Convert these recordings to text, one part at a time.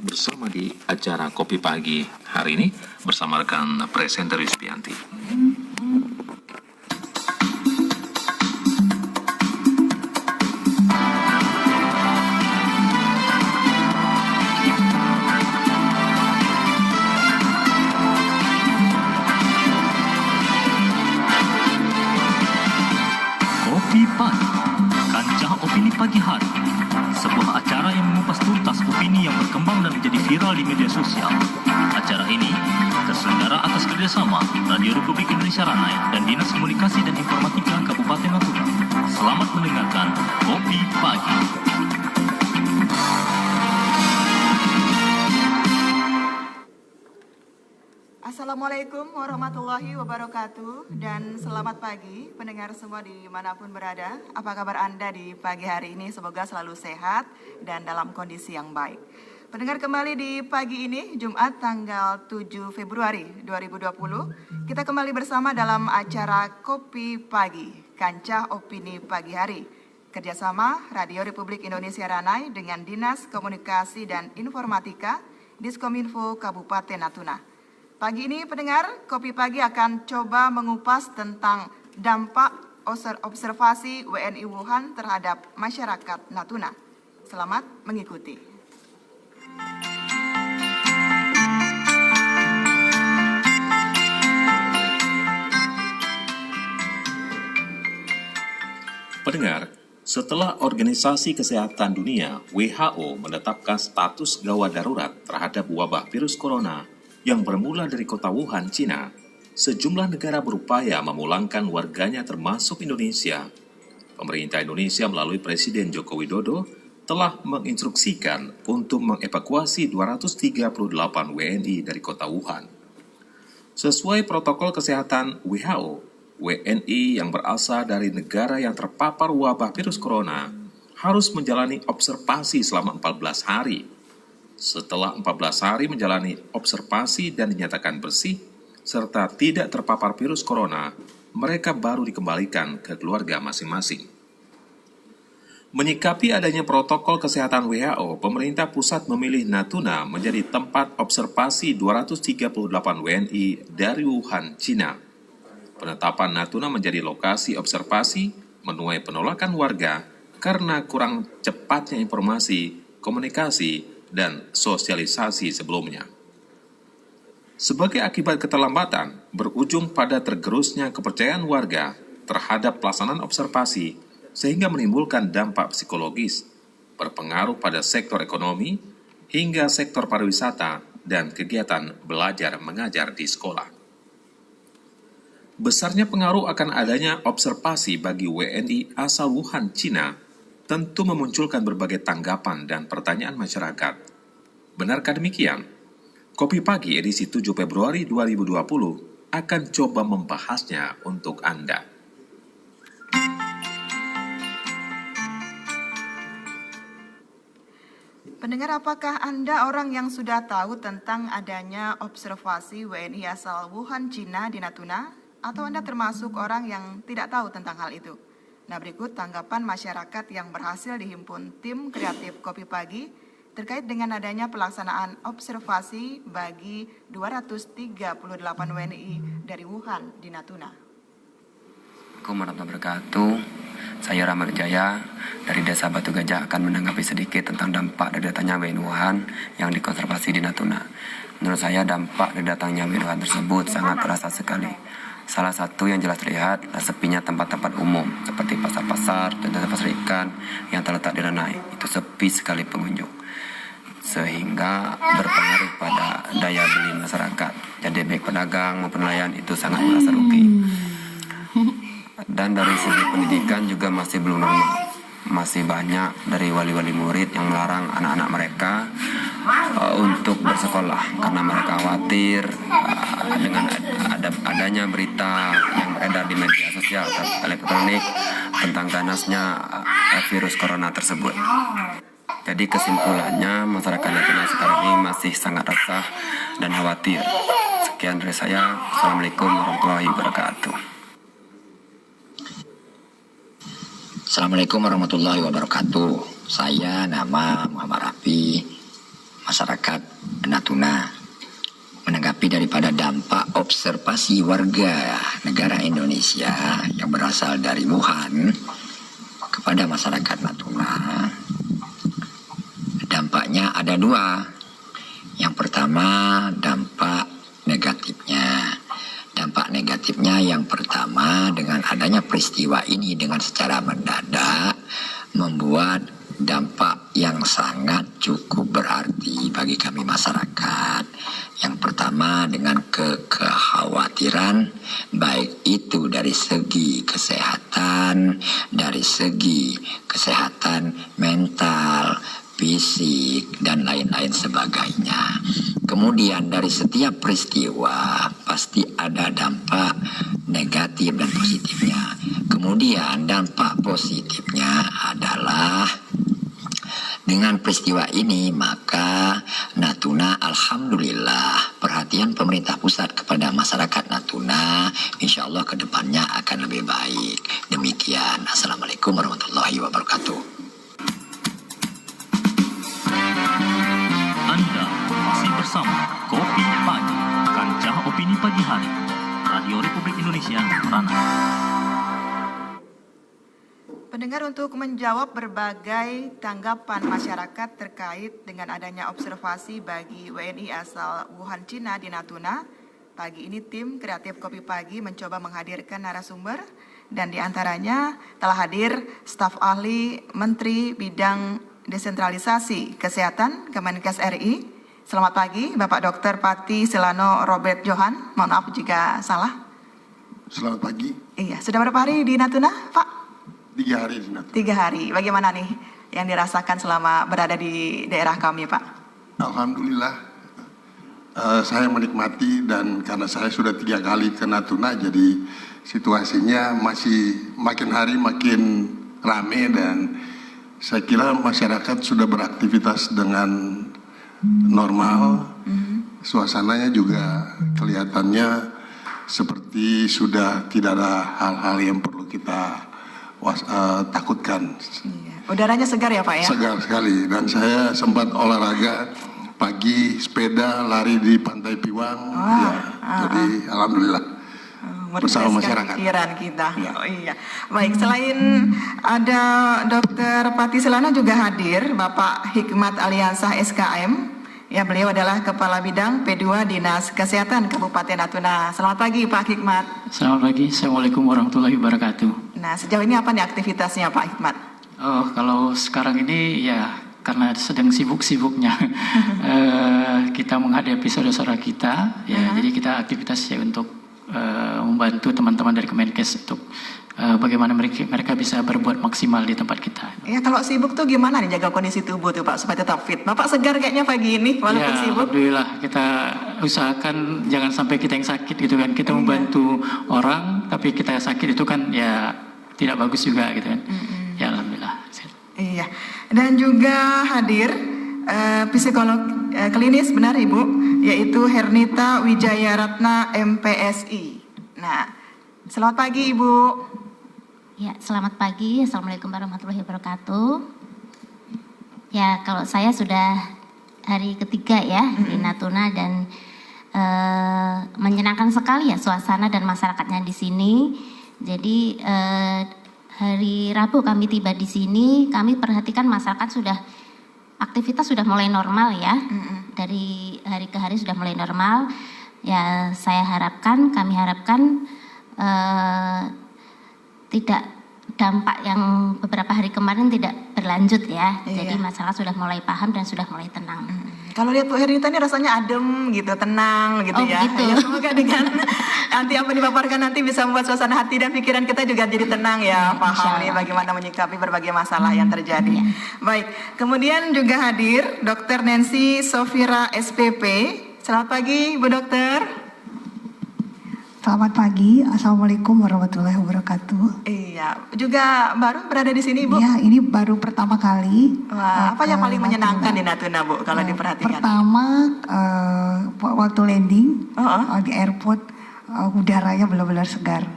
bersama di acara Kopi Pagi hari ini bersama rekan presenter Yusbianti. Kopi Pagi, kancah opini pagi hari. Sebuah acara yang mengupas tuntas opini yang berkembang dan menjadi viral di media sosial. Acara ini terselenggara atas kerjasama Radio Republik Indonesia Ranai dan Dinas Komunikasi dan Informatika Kabupaten Natuna. Selamat mendengarkan Kopi Pagi. Assalamualaikum warahmatullahi wabarakatuh dan selamat pagi pendengar semua dimanapun berada. Apa kabar Anda di pagi hari ini? Semoga selalu sehat dan dalam kondisi yang baik. Pendengar, kembali di pagi ini Jumat tanggal 7 Februari 2020 kita kembali bersama dalam acara Kopi Pagi, kancah opini pagi hari, kerjasama Radio Republik Indonesia Ranai dengan Dinas Komunikasi dan Informatika Diskominfo Kabupaten Natuna. Pagi ini pendengar, Kopi Pagi akan coba mengupas tentang dampak observasi WNI Wuhan terhadap masyarakat Natuna. Selamat mengikuti. Pendengar, setelah Organisasi Kesehatan Dunia WHO menetapkan status gawat darurat terhadap wabah virus corona yang bermula dari kota Wuhan, Cina, sejumlah negara berupaya memulangkan warganya termasuk Indonesia. Pemerintah Indonesia melalui Presiden Joko Widodo telah menginstruksikan untuk mengevakuasi 238 WNI dari kota Wuhan. Sesuai protokol kesehatan WHO, WNI yang berasal dari negara yang terpapar wabah virus corona harus menjalani observasi selama 14 hari. Setelah 14 hari menjalani observasi dan dinyatakan bersih, serta tidak terpapar virus corona, mereka baru dikembalikan ke keluarga masing-masing. Menyikapi adanya protokol kesehatan WHO, pemerintah pusat memilih Natuna menjadi tempat observasi 238 WNI dari Wuhan, Cina. Penetapan Natuna menjadi lokasi observasi menuai penolakan warga karena kurang cepatnya informasi, komunikasi, dan sosialisasi sebelumnya. Sebagai akibat keterlambatan, berujung pada tergerusnya kepercayaan warga terhadap pelaksanaan observasi sehingga menimbulkan dampak psikologis, berpengaruh pada sektor ekonomi hingga sektor pariwisata dan kegiatan belajar mengajar di sekolah. Besarnya pengaruh akan adanya observasi bagi WNI asal Wuhan, Cina tentu memunculkan berbagai tanggapan dan pertanyaan masyarakat. Benarkah demikian? Kopi Pagi edisi 7 Februari 2020 akan coba membahasnya untuk Anda. Pendengar, apakah Anda orang yang sudah tahu tentang adanya observasi WNI asal Wuhan, Cina di Natuna? Atau Anda termasuk orang yang tidak tahu tentang hal itu? Nah, berikut tanggapan masyarakat yang berhasil dihimpun tim kreatif Kopi Pagi terkait dengan adanya pelaksanaan observasi bagi 238 WNI dari Wuhan di Natuna. Assalamualaikum warahmatullahi wabarakatuh. Saya Rama Jaya dari Desa Batu Gajah akan menanggapi sedikit tentang dampak dari datangnya WNI Wuhan yang dikonservasi di Natuna. Menurut saya dampak dari datangnya WNI Wuhan tersebut sangat terasa sekali. Salah satu yang jelas terlihat adalah sepinya tempat-tempat umum seperti pasar-pasar dan pasar ikan yang terletak di Ranai. Itu sepi sekali pengunjung, sehingga berpengaruh pada daya beli masyarakat. Jadi baik pedagang maupun nelayan itu sangat merasa rugi. Dan dari segi pendidikan juga masih belum normal. Masih banyak dari wali-wali murid yang melarang anak-anak mereka untuk bersekolah karena mereka khawatir dengan adanya berita yang beredar di media sosial elektronik tentang ganasnya virus corona tersebut. Jadi kesimpulannya masyarakat Natuna sekarang ini masih sangat resah dan khawatir. Sekian dari saya. Assalamualaikum warahmatullahi wabarakatuh. Assalamualaikum warahmatullahi wabarakatuh. Saya nama Muhammad Rafi, masyarakat Natuna. Menanggapi daripada dampak observasi warga negara Indonesia yang berasal dari Wuhan kepada masyarakat Natuna, dampaknya ada dua. Yang pertama, dampak negatifnya. Dampak negatifnya yang pertama, dengan adanya peristiwa ini dengan secara mendadak membuat dampak yang sangat cukup berarti bagi kami masyarakat. Yang pertama, dengan kekhawatiran, baik itu dari segi kesehatan, dari segi kesehatan mental, fisik, dan lain-lain sebagainya. Kemudian dari setiap peristiwa pasti ada dampak negatif dan positifnya. Kemudian dampak positifnya adalah dengan peristiwa ini maka Natuna alhamdulillah perhatian pemerintah pusat kepada masyarakat Natuna insya Allah ke depannya akan lebih baik. Demikian. Assalamualaikum warahmatullahi wabarakatuh. Anda masih bersama Kopi Pagi, Kancah Opini Pagi Hari, Radio Republik Indonesia, Ranah. Pendengar, untuk menjawab berbagai tanggapan masyarakat terkait dengan adanya observasi bagi WNI asal Wuhan, Cina di Natuna, pagi ini tim kreatif Kopi Pagi mencoba menghadirkan narasumber dan diantaranya telah hadir staf ahli Menteri Bidang Desentralisasi Kesehatan Kemenkes RI. Selamat pagi Bapak Dr. Pati Silano Robert Johan, mohon maaf jika salah. Selamat pagi. Iya, sudah berapa hari di Natuna Pak? 3 hari di Natuna. 3 hari. Bagaimana nih yang dirasakan selama berada di daerah kami, Pak? Alhamdulillah, saya menikmati, dan karena saya sudah 3 kali ke Natuna, jadi situasinya masih makin hari makin rame, dan saya kira masyarakat sudah beraktivitas dengan normal. Suasananya juga kelihatannya seperti sudah tidak ada hal-hal yang perlu kita takutkan. Iya. Udaranya segar ya Pak ya? Segar sekali, dan saya sempat olahraga pagi, sepeda, lari di Pantai Piwang. Jadi alhamdulillah bersama masyarakat. Pikiran kita. Ya. Oh iya. Baik, selain ada Dr. Pati Silano juga hadir Bapak Hikmat Aliansah SKM. Ya, beliau adalah Kepala Bidang P2 Dinas Kesehatan Kabupaten Natuna. Selamat pagi Pak Hikmat. Selamat pagi, Assalamualaikum warahmatullahi wabarakatuh. Nah, sejauh ini apa nih aktivitasnya Pak Hikmat? Oh, kalau sekarang ini ya karena sedang sibuk-sibuknya kita menghadapi saudara-saudara kita, ya jadi kita aktivitas ya untuk membantu teman-teman dari Kemenkes untuk bagaimana mereka bisa berbuat maksimal di tempat kita. Ya, kalau sibuk tuh gimana nih jaga kondisi tubuh tuh Pak supaya tetap fit? Bapak segar kayaknya pagi ini walaupun Ya, sibuk. alhamdulillah kita usahakan jangan sampai kita yang sakit gitu kan. Kita membantu orang tapi kita sakit itu kan ya tidak bagus juga gitu kan. Ya alhamdulillah. Iya. Dan juga hadir psikolog klinis, benar Ibu, yaitu Hernita Wijaya Ratna MPSI. Nah, selamat pagi Ibu. Ya, selamat pagi. Assalamualaikum warahmatullahi wabarakatuh. Ya, kalau saya sudah hari ketiga ya di Natuna dan menyenangkan sekali ya suasana dan masyarakatnya di sini. Jadi hari Rabu kami tiba di sini, kami perhatikan masyarakat sudah aktivitas sudah mulai normal ya. Dari hari ke hari sudah mulai normal. Ya, kami harapkan tidak dampak yang beberapa hari kemarin tidak berlanjut ya. Iya. Jadi masyarakat sudah mulai paham dan sudah mulai tenang. Kalau lihat Bu Hernita ini rasanya adem gitu, tenang gitu Oh, ya. gitu. Ya, semoga dengan nanti apa dipaparkan nanti bisa membuat suasana hati dan pikiran kita juga jadi tenang ya, paham nih bagaimana menyikapi berbagai masalah yang terjadi. Baik, kemudian juga hadir Dr. Nancy Sofira SPP. Selamat pagi Bu Dokter. Selamat pagi, Assalamualaikum warahmatullahi wabarakatuh. Iya, juga baru berada di sini, Bu? Iya, ini baru pertama kali. Wah, apa yang paling menyenangkan di Natuna, Bu, kalau diperhatikan? Pertama, waktu landing di airport, udaranya benar-benar segar.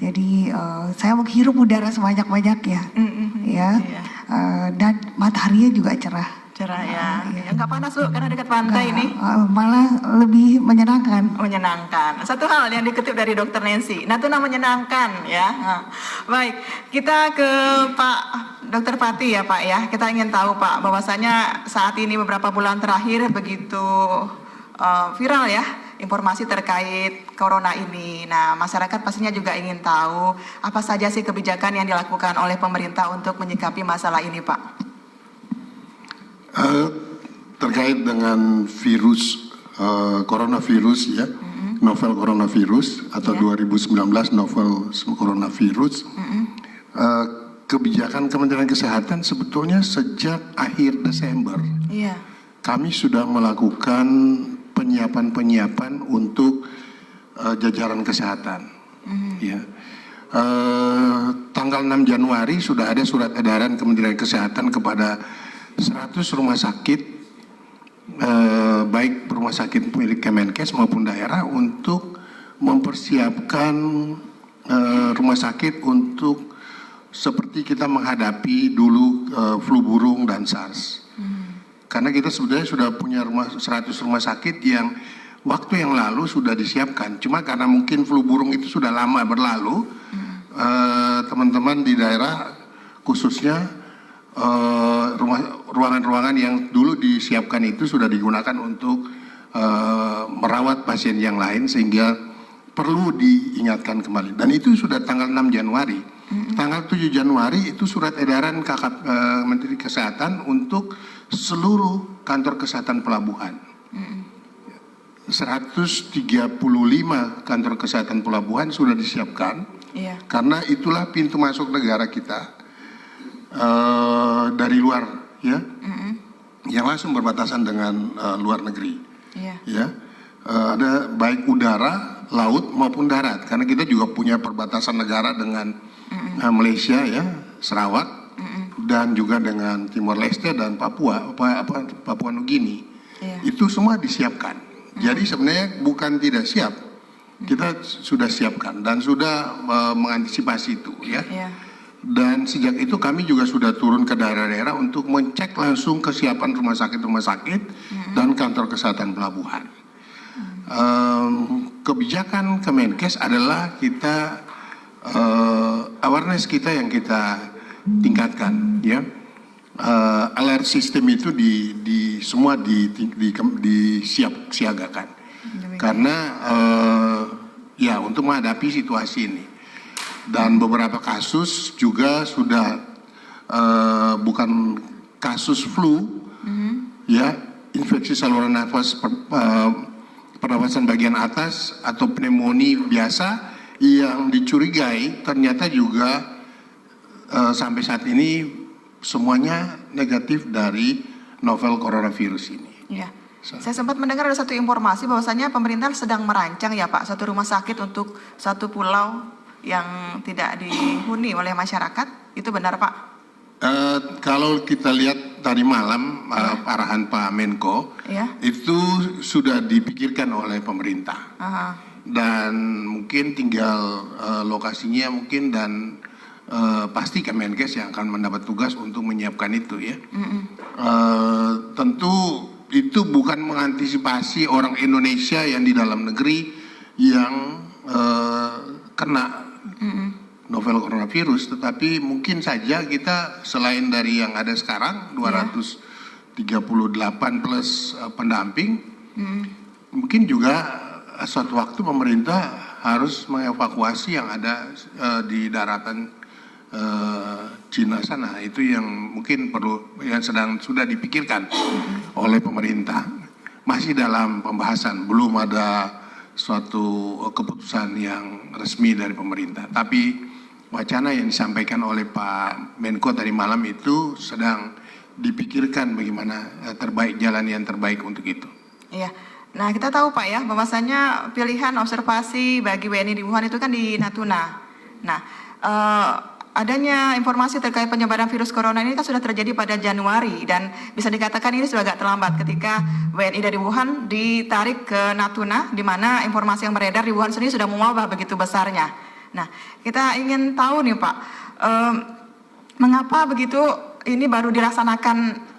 Jadi saya menghirup udara sebanyak-banyak ya, dan mataharinya juga cerah. Cerah ya, nggak panas Bu karena dekat pantai ini. Malah lebih menyenangkan. Menyenangkan. Satu hal yang dikutip dari Dr. Nancy, Natuna menyenangkan ya. Baik, kita ke Pak Dr. Pati ya Pak ya. Kita ingin tahu Pak, bahwasanya saat ini beberapa bulan terakhir begitu viral ya informasi terkait corona ini. Nah, masyarakat pastinya juga ingin tahu apa saja sih kebijakan yang dilakukan oleh pemerintah untuk menyikapi masalah ini Pak. Terkait dengan virus coronavirus ya, novel coronavirus atau 2019 novel coronavirus, kebijakan Kementerian Kesehatan sebetulnya sejak akhir Desember kami sudah melakukan penyiapan untuk jajaran kesehatan. Ya. Tanggal 6 Januari sudah ada surat edaran Kementerian Kesehatan kepada 100 rumah sakit, baik rumah sakit milik Kemenkes maupun daerah, untuk mempersiapkan rumah sakit untuk seperti kita menghadapi dulu flu burung dan SARS. Karena kita sebetulnya sudah punya 100 rumah sakit yang waktu yang lalu sudah disiapkan. Cuma karena mungkin flu burung itu sudah lama berlalu, teman-teman di daerah khususnya ruangan-ruangan yang dulu disiapkan itu sudah digunakan untuk merawat pasien yang lain, sehingga perlu diingatkan kembali. Dan itu sudah tanggal 6 Januari. Tanggal 7 Januari itu surat edaran Menteri Kesehatan untuk seluruh kantor kesehatan pelabuhan. 135 kantor kesehatan pelabuhan sudah disiapkan, karena itulah pintu masuk negara kita dari luar ya, yang langsung berbatasan dengan luar negeri. Ya, ada baik udara, laut maupun darat, karena kita juga punya perbatasan negara dengan Malaysia ya, Sarawak, dan juga dengan Timor Leste dan Papua Nugini. Itu semua disiapkan. Jadi sebenarnya bukan tidak siap, kita sudah siapkan dan sudah mengantisipasi itu ya. Dan sejak itu kami juga sudah turun ke daerah-daerah untuk mencek langsung kesiapan rumah sakit dan kantor kesehatan pelabuhan. Kebijakan Kemenkes adalah kita awareness kita yang kita tingkatkan ya. Alert system itu semua disiagakan karena ya untuk menghadapi situasi ini. Dan beberapa kasus juga sudah bukan kasus flu ya, infeksi saluran nafas pernafasan bagian atas atau pneumonia biasa yang dicurigai, ternyata juga sampai saat ini semuanya negatif dari novel coronavirus ini. Ya. Saya sempat mendengar ada satu informasi bahwasanya pemerintah sedang merancang ya Pak, satu rumah sakit untuk satu pulau yang tidak dihuni oleh masyarakat. Itu benar Pak? Kalau kita lihat tadi malam arahan Pak Menko, itu sudah dipikirkan oleh pemerintah. Dan mungkin tinggal lokasinya mungkin, dan pasti Kemenkes yang akan mendapat tugas untuk menyiapkan itu ya. Tentu itu bukan mengantisipasi orang Indonesia yang di dalam negeri yang kena novel coronavirus, tetapi mungkin saja kita selain dari yang ada sekarang 238 plus pendamping, mungkin juga suatu waktu pemerintah harus mengevakuasi yang ada di daratan Cina sana. Itu yang mungkin perlu, yang sudah dipikirkan oleh pemerintah. Masih dalam pembahasan, belum ada suatu keputusan yang resmi dari pemerintah. Tapi wacana yang disampaikan oleh Pak Menko tadi malam itu sedang dipikirkan bagaimana jalan yang terbaik untuk itu. Iya. Nah, kita tahu Pak ya, bahwasanya pilihan observasi bagi WNI di Wuhan itu kan di Natuna. Nah, adanya informasi terkait penyebaran virus corona ini kan sudah terjadi pada Januari dan bisa dikatakan ini sudah agak terlambat ketika WNI dari Wuhan ditarik ke Natuna, di mana informasi yang beredar di Wuhan sendiri sudah mewabah begitu besarnya. Nah, kita ingin tahu nih Pak, mengapa begitu ini baru dilaksanakan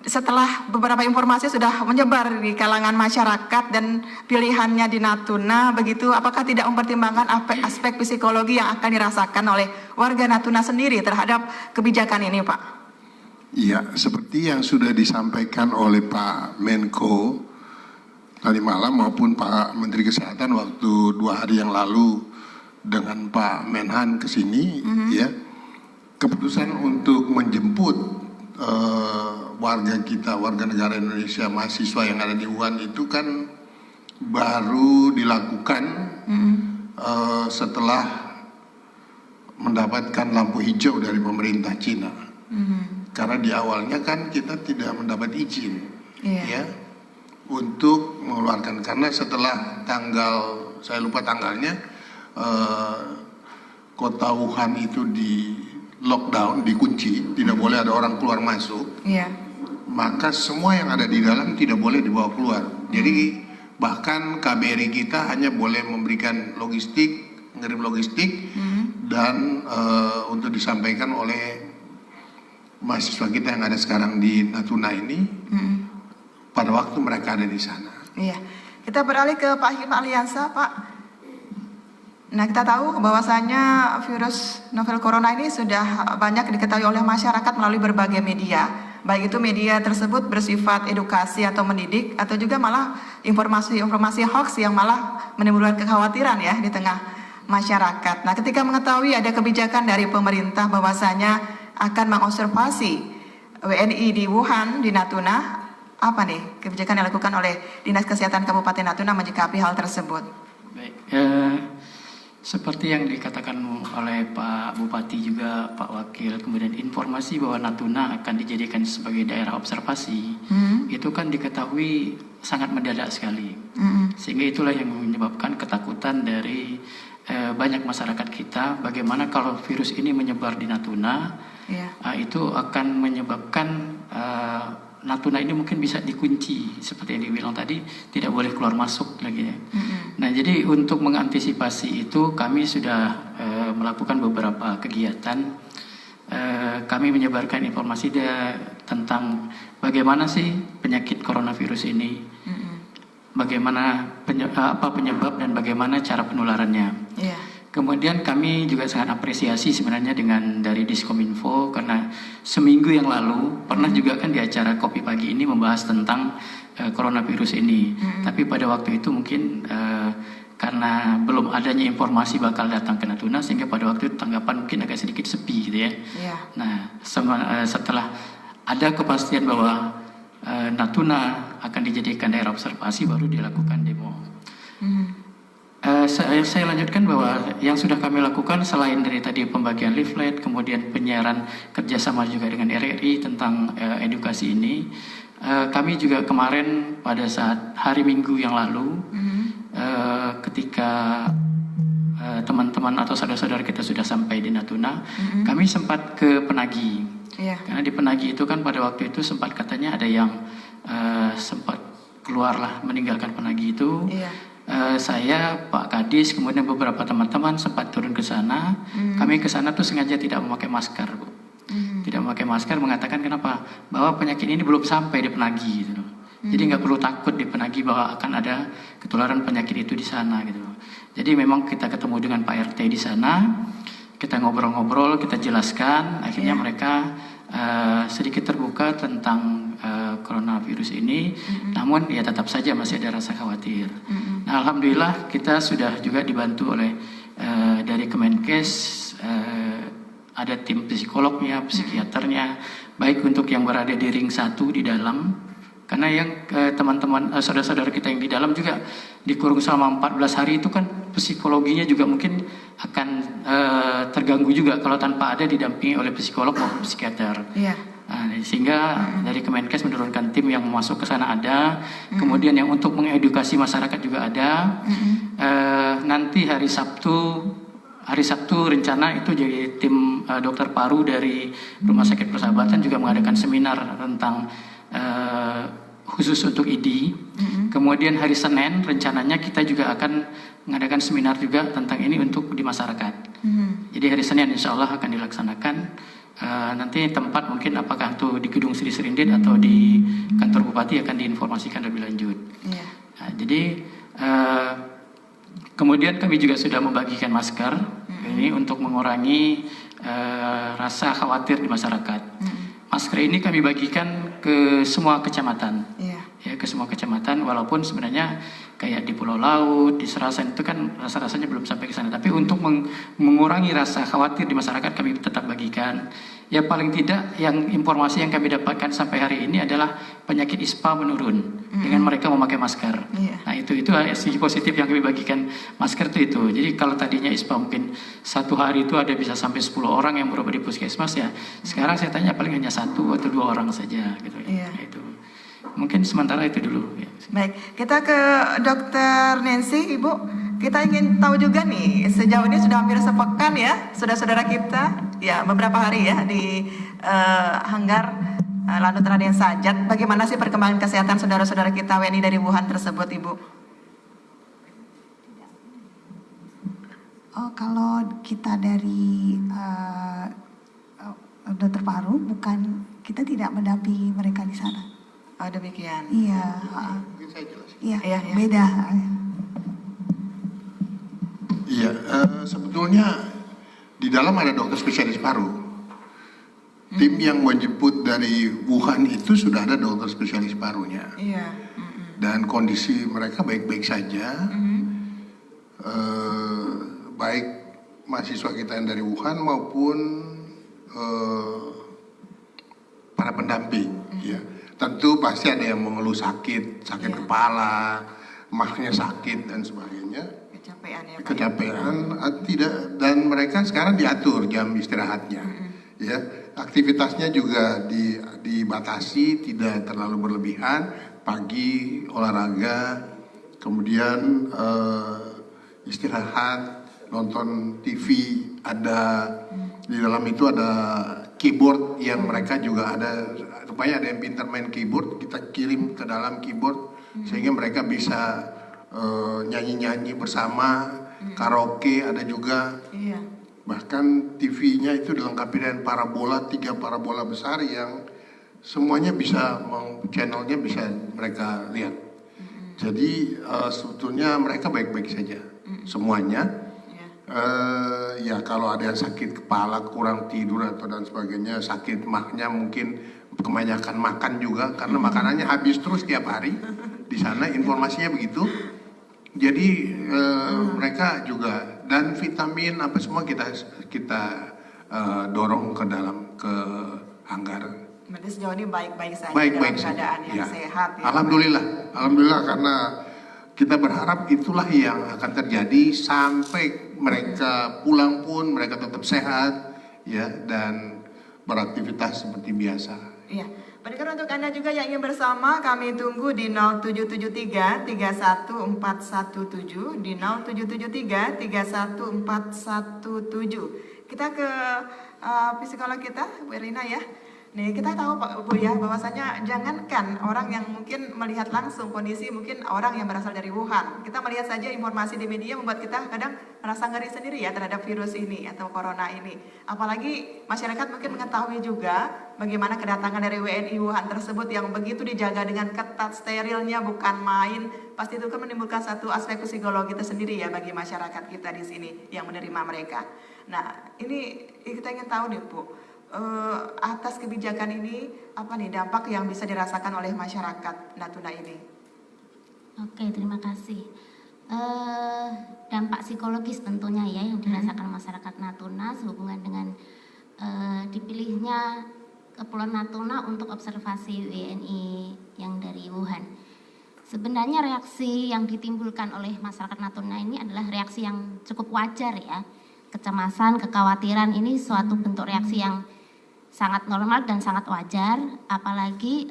setelah beberapa informasi sudah menyebar di kalangan masyarakat dan pilihannya di Natuna begitu, apakah tidak mempertimbangkan aspek psikologi yang akan dirasakan oleh warga Natuna sendiri terhadap kebijakan ini Pak? Iya, seperti yang sudah disampaikan oleh Pak Menko tadi malam maupun Pak Menteri Kesehatan waktu 2 hari yang lalu dengan Pak Menhan ke sini, ya, keputusan untuk menjemput warga kita, warga negara Indonesia, mahasiswa yang ada di Wuhan itu kan baru dilakukan setelah mendapatkan lampu hijau dari pemerintah Cina. Karena di awalnya kan kita tidak mendapat izin, ya, untuk mengeluarkan, karena setelah tanggal, saya lupa tanggalnya, kota Wuhan itu di lockdown, dikunci, tidak boleh ada orang keluar masuk. Maka semua yang ada di dalam tidak boleh dibawa keluar. Jadi bahkan KBRI kita hanya boleh memberikan logistik, ngirim logistik, dan untuk disampaikan oleh mahasiswa kita yang ada sekarang di Natuna ini pada waktu mereka ada di sana. Iya, kita beralih ke Pak Hima Aliansa, Pak. Nah, kita tahu bahwasanya virus novel corona ini sudah banyak diketahui oleh masyarakat melalui berbagai media. Baik itu media tersebut bersifat edukasi atau mendidik, atau juga malah informasi-informasi hoax yang malah menimbulkan kekhawatiran ya di tengah masyarakat. Nah, ketika mengetahui ada kebijakan dari pemerintah bahwasanya akan mengobservasi WNI di Wuhan, di Natuna, apa nih kebijakan yang dilakukan oleh Dinas Kesehatan Kabupaten Natuna menyikapi hal tersebut? Baik, seperti yang dikatakan oleh Pak Bupati juga Pak Wakil, kemudian informasi bahwa Natuna akan dijadikan sebagai daerah observasi, itu kan diketahui sangat mendadak sekali, sehingga itulah yang menyebabkan ketakutan dari banyak masyarakat kita. Bagaimana kalau virus ini menyebar di Natuna, itu akan menyebabkan Natuna ini mungkin bisa dikunci, seperti yang dibilang tadi, tidak boleh keluar masuk lagi ya. Nah, jadi untuk mengantisipasi itu kami sudah melakukan beberapa kegiatan. Kami menyebarkan informasi tentang bagaimana sih penyakit coronavirus ini, bagaimana apa penyebab dan bagaimana cara penularannya. Kemudian kami juga sangat apresiasi sebenarnya dengan dari Diskominfo, karena seminggu yang lalu pernah juga kan di acara Kopi Pagi ini membahas tentang coronavirus ini. Tapi pada waktu itu mungkin karena belum adanya informasi bakal datang ke Natuna, sehingga pada waktu itu tanggapan mungkin agak sedikit sepi gitu ya. Nah, setelah ada kepastian bahwa Natuna akan dijadikan daerah observasi, baru dilakukan demo. Saya lanjutkan bahwa yang sudah kami lakukan selain dari tadi pembagian leaflet, kemudian penyiaran kerjasama juga dengan RRI tentang edukasi ini, kami juga kemarin pada saat hari Minggu yang lalu, ketika teman-teman atau saudara-saudara kita sudah sampai di Natuna, kami sempat ke Penagi. Karena di Penagi itu kan pada waktu itu sempat katanya ada yang sempat keluarlah meninggalkan Penagi itu. Saya, Pak Kadis, kemudian beberapa teman-teman sempat turun ke sana. Kami ke sana tuh sengaja tidak memakai masker, Bu. Tidak memakai masker, mengatakan kenapa? Bahwa penyakit ini belum sampai di Penagi gitu. Jadi nggak perlu takut di Penagi bahwa akan ada ketularan penyakit itu di sana gitu. Jadi memang kita ketemu dengan Pak RT di sana, kita ngobrol-ngobrol, kita jelaskan, akhirnya mereka sedikit terbuka tentang coronavirus ini, namun ya tetap saja masih ada rasa khawatir. Nah, alhamdulillah kita sudah juga dibantu oleh dari Kemenkes, ada tim psikolognya, psikiaternya, baik untuk yang berada di ring 1 di dalam, karena yang teman-teman saudara-saudara kita yang di dalam juga dikurung selama 14 hari itu kan psikologinya juga mungkin akan terganggu juga kalau tanpa ada didampingi oleh psikolog maupun psikiater. Sehingga dari Kemenkes menurunkan tim yang masuk ke sana ada, kemudian yang untuk mengedukasi masyarakat juga ada. Nanti hari Sabtu rencana itu jadi tim dokter paru dari Rumah Sakit Persahabatan juga mengadakan seminar tentang khusus untuk ID. Kemudian hari Senin rencananya kita juga akan mengadakan seminar juga tentang ini untuk di masyarakat. Jadi hari Senin insya Allah akan dilaksanakan. Nanti tempat mungkin apakah itu di Gedung Sri Serindit atau di kantor Bupati akan diinformasikan lebih lanjut. Jadi kemudian kami juga sudah membagikan masker ini untuk mengurangi rasa khawatir di masyarakat. Masker ini kami bagikan ke semua kecamatan, ya, ke semua kecamatan. Walaupun sebenarnya kayak di Pulau Laut, di Serasan itu kan rasa-rasanya belum sampai ke sana. Tapi untuk mengurangi rasa khawatir di masyarakat kami tetap bagikan. Ya paling tidak yang informasi yang kami dapatkan sampai hari ini adalah penyakit ISPA menurun dengan mereka memakai masker. Nah itu sisi positif yang kami bagikan masker itu. Jadi kalau tadinya ISPA mungkin satu hari itu ada bisa sampai 10 orang yang berobat di puskesmas, ya sekarang saya tanya paling hanya 1 atau 2 orang saja gitu ya. Nah, itu mungkin sementara itu dulu ya. Baik, kita ke Dr. Nancy, Ibu. Kita ingin tahu juga nih, sejauh ini sudah hampir sepekan ya, saudara-saudara kita, ya beberapa hari ya di Hanggar Lanut Raden Sajat. Bagaimana sih perkembangan kesehatan saudara-saudara kita WNI dari Wuhan tersebut, Ibu? Oh, kalau kita dari dokter paru, kita tidak mendampingi mereka di sana. Oh demikian. Iya. Mungkin saya jelasin. Iya, beda. Iya, sebetulnya di dalam ada dokter spesialis paru. Tim yang menjemput dari Wuhan itu sudah ada dokter spesialis parunya. Iya. Dan kondisi mereka baik-baik saja. Baik mahasiswa kita yang dari Wuhan maupun para pendamping. Ya, tentu pasti ada yang mengeluh sakit kepala, mahnya sakit dan sebagainya. Kecapean tidak, dan mereka sekarang diatur jam istirahatnya, ya aktivitasnya juga dibatasi, tidak terlalu berlebihan. Pagi olahraga, kemudian istirahat, nonton TV, ada di dalam itu ada keyboard yang mereka juga ada, rupanya ada yang pintar main keyboard, kita kirim ke dalam keyboard sehingga mereka bisa nyanyi-nyanyi bersama, karaoke ada juga. Bahkan TV-nya itu dilengkapi dengan parabola, 3 parabola besar yang semuanya bisa, channelnya bisa mereka lihat. Jadi sebetulnya mereka baik-baik saja, semuanya. Ya kalau ada yang sakit kepala, kurang tidur atau dan sebagainya, sakit mahnya mungkin kebanyakan makan juga karena makanannya habis terus tiap hari di sana, informasinya begitu. Jadi mereka juga, dan vitamin apa semua kita dorong ke dalam ke Hanggar. Berarti sejauh ini baik-baik saja, baik-baik dalam keadaan yang sehat. Ya, Alhamdulillah karena kita berharap itulah yang akan terjadi sampai mereka pulang pun mereka tetap sehat, ya, dan beraktivitas seperti biasa. Iya. Pendengar, untuk Anda juga yang ingin bersama, kami tunggu di 0773 31417, di 0773 31417. Kita ke psikolog kita, Bu Erlina ya. Nih, kita tahu Pak Bu ya, bahwasanya jangankan orang yang mungkin melihat langsung kondisi, mungkin orang yang berasal dari Wuhan. Kita melihat saja informasi di media membuat kita kadang merasa ngeri sendiri ya terhadap virus ini atau corona ini. Apalagi masyarakat mungkin mengetahui juga bagaimana kedatangan dari WNI Wuhan tersebut yang begitu dijaga dengan ketat, sterilnya bukan main. Pasti itu kan menimbulkan satu aspek psikologi tersendiri ya bagi masyarakat kita di sini yang menerima mereka. Nah, ini kita ingin tahu nih Bu, atas kebijakan ini apa nih dampak yang bisa dirasakan oleh masyarakat Natuna ini? Oke, terima kasih. Dampak psikologis tentunya ya yang dirasakan masyarakat Natuna sehubungan dengan dipilihnya Kepulauan Natuna untuk observasi WNI yang dari Wuhan. Sebenarnya reaksi yang ditimbulkan oleh masyarakat Natuna ini adalah reaksi yang cukup wajar ya. Kecemasan, kekhawatiran ini suatu bentuk reaksi yang sangat normal dan sangat wajar, apalagi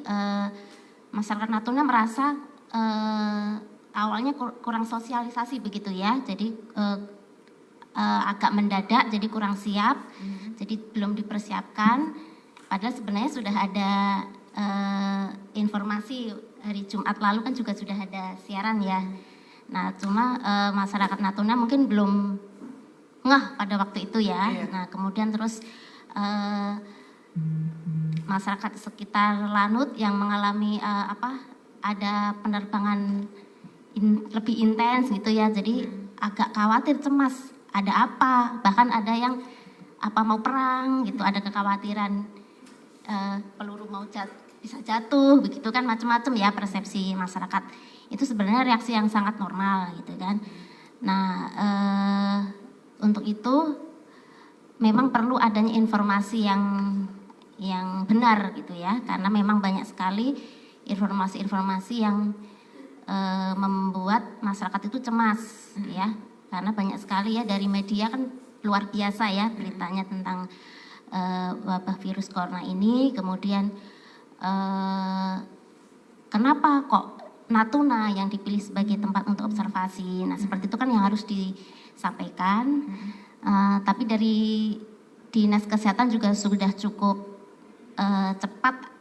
masyarakat Natuna merasa awalnya kurang sosialisasi begitu ya, jadi agak mendadak, jadi kurang siap, jadi belum dipersiapkan. Padahal sebenarnya sudah ada informasi hari Jumat lalu kan juga sudah ada siaran ya. Nah cuma masyarakat Natuna mungkin belum ngeh pada waktu itu ya. Nah kemudian terus masyarakat sekitar Lanut yang mengalami ada penerbangan lebih intens gitu ya, jadi agak khawatir, cemas ada apa, bahkan ada yang mau perang gitu, ada kekhawatiran peluru mau bisa jatuh begitu kan, macam-macam ya persepsi masyarakat. Itu sebenarnya reaksi yang sangat normal gitu kan. Nah untuk itu memang perlu adanya informasi yang benar gitu ya, karena memang banyak sekali informasi-informasi yang membuat masyarakat itu cemas ya, karena banyak sekali ya dari media kan luar biasa ya beritanya tentang wabah virus corona ini. Kemudian kenapa kok Natuna yang dipilih sebagai tempat untuk observasi? Nah seperti itu kan yang harus disampaikan. Tapi dari Dinas Kesehatan juga sudah cukup cepat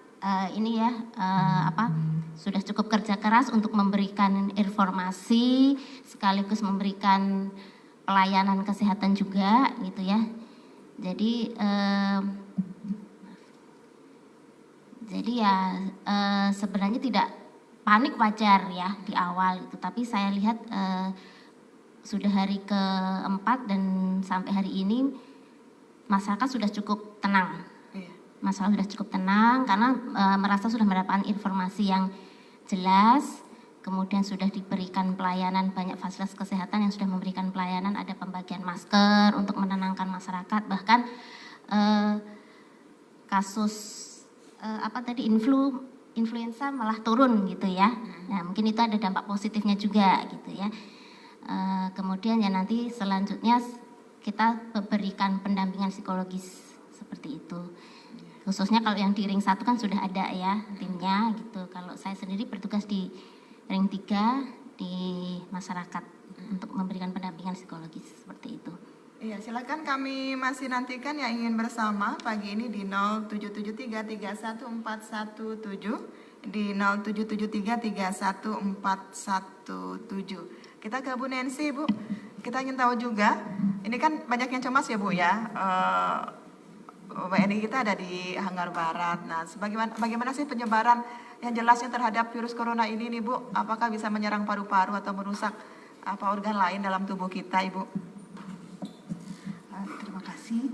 sudah cukup kerja keras untuk memberikan informasi sekaligus memberikan pelayanan kesehatan juga gitu ya. Jadi sebenarnya tidak panik, wajar ya di awal itu, tapi saya lihat sudah hari keempat dan sampai hari ini masyarakat sudah cukup tenang. Masyarakat sudah cukup tenang karena merasa sudah mendapatkan informasi yang jelas, kemudian sudah diberikan pelayanan, banyak fasilitas kesehatan yang sudah memberikan pelayanan, ada pembagian masker untuk menenangkan masyarakat, bahkan kasus influenza malah turun gitu ya. Nah, mungkin itu ada dampak positifnya juga gitu ya. Kemudian ya nanti selanjutnya kita berikan pendampingan psikologis seperti itu. Khususnya kalau yang di ring 1 kan sudah ada ya timnya gitu. Kalau saya sendiri bertugas di ring 3 di masyarakat untuk memberikan pendampingan psikologis seperti itu. Iya, silakan kami masih nantikan yang ingin bersama pagi ini di 0773311417 di 0773311417. Kita ke Bu Nancy, Bu. Kita ingin tahu juga, ini kan banyak yang cemas ya Bu ya. WNI kita ada di Hanggar Barat. Nah, bagaimana sih penyebaran yang jelasnya terhadap virus corona ini nih Bu? Apakah bisa menyerang paru-paru atau merusak organ lain dalam tubuh kita, Ibu? Terima kasih.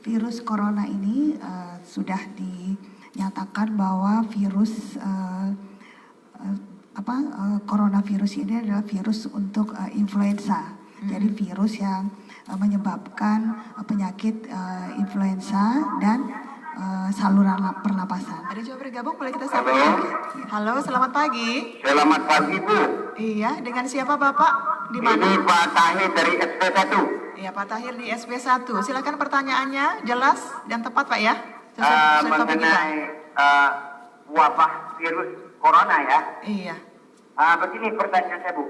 Virus corona ini sudah dinyatakan bahwa virus coronavirus ini adalah virus untuk influenza. Jadi virus yang menyebabkan penyakit influenza dan saluran pernapasan. Ada juga bergabung, boleh kita sampaikan? Halo, selamat pagi. Selamat pagi Bu. Iya, dengan siapa Bapak? Di mana? Ini Pak Tahir dari SP1. Iya, Pak Tahir di SP1. Silakan pertanyaannya jelas dan tepat Pak ya. Sesuai topik kita. Mengenai wabah virus corona ya. Iya. Begini pertanyaan saya Bu.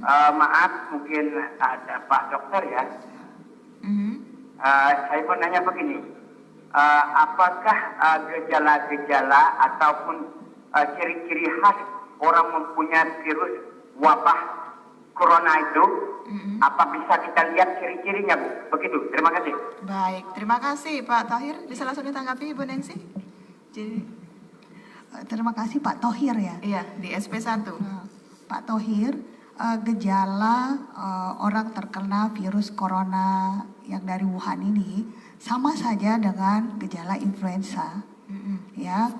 Maaf, mungkin ada Pak Dokter ya. Saya mau nanya begini, apakah gejala-gejala ataupun ciri-ciri khas orang mempunyai virus wabah corona itu, apa bisa kita lihat ciri-cirinya Bu? Begitu, terima kasih. Baik, terima kasih Pak Tahir. Bisa langsung ditanggapi Ibu Nancy? Terima kasih Pak Thohir ya. Iya, di SP1. Pak Thohir, gejala orang terkena virus corona yang dari Wuhan ini sama saja dengan gejala influenza. Ya,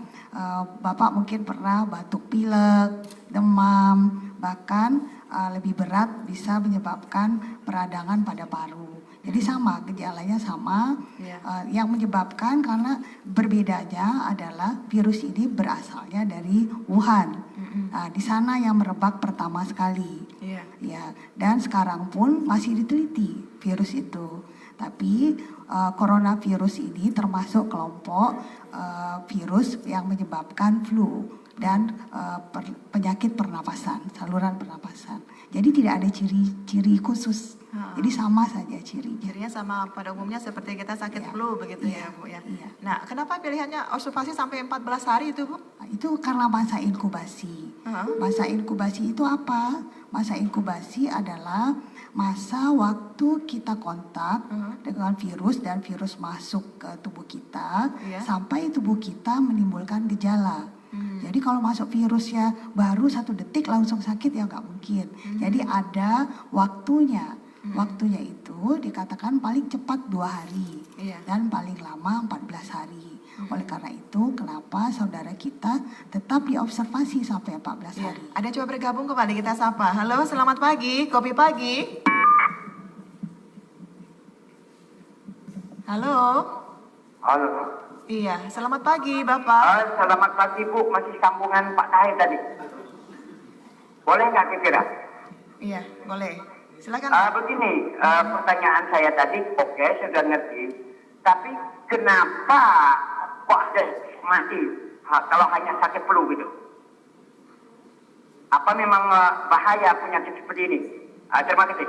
Bapak mungkin pernah batuk pilek, demam, bahkan lebih berat bisa menyebabkan peradangan pada paru. Jadi sama, gejalanya sama. Yang menyebabkan karena berbedanya adalah virus ini berasalnya dari Wuhan. Nah, di sana yang merebak pertama sekali. Ya, dan sekarang pun masih diteliti virus itu. Tapi coronavirus ini termasuk kelompok virus yang menyebabkan flu dan penyakit pernapasan, saluran pernapasan. Jadi tidak ada ciri-ciri khusus. Jadi sama saja cirinya. Cirinya sama pada umumnya seperti kita sakit flu begitu ya Bu ya. Nah, kenapa pilihannya observasi sampai 14 hari itu Bu? Itu karena masa inkubasi. Masa inkubasi itu apa? Masa inkubasi adalah masa waktu kita kontak dengan virus dan virus masuk ke tubuh kita sampai tubuh kita menimbulkan gejala. Jadi kalau masuk virusnya baru 1 detik langsung sakit ya nggak mungkin. Jadi ada waktunya. Waktunya itu dikatakan paling cepat 2 hari dan paling lama 14 hari. Oleh karena itu kenapa saudara kita tetap diobservasi sampai 14 hari. Ada coba bergabung kembali kita sapa. Halo, selamat pagi, Kopi Pagi. Halo. Halo. Iya, selamat pagi Bapak. Selamat pagi Bu, masih sambungan Pak Tahir tadi. Boleh nggak kira-kira? Iya, boleh. Silakan. Begini, pertanyaan saya tadi, oke, sudah ngerti. Tapi kenapa kok ada mati kalau hanya sakit flu gitu? Apa memang bahaya penyakit seperti ini? Terima kasih.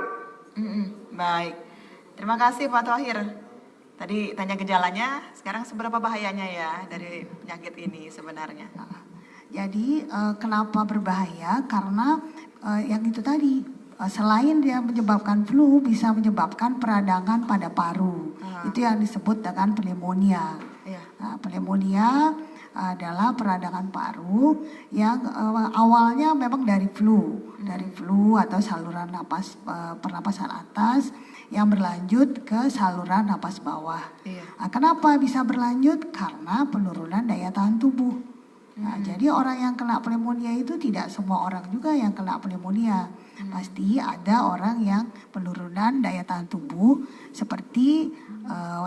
Baik, terima kasih Pak Thohir. Tadi tanya gejalanya, sekarang seberapa bahayanya ya dari penyakit ini sebenarnya? Jadi kenapa berbahaya? Karena yang itu tadi, selain dia menyebabkan flu, bisa menyebabkan peradangan pada paru. Itu yang disebut dengan pneumonia. Nah, pneumonia adalah peradangan paru yang awalnya memang dari flu atau saluran napas pernapasan atas yang berlanjut ke saluran napas bawah. Nah, kenapa bisa berlanjut? Karena penurunan daya tahan tubuh. Nah, jadi orang yang kena pneumonia itu tidak semua orang juga yang kena pneumonia. Pasti ada orang yang penurunan daya tahan tubuh seperti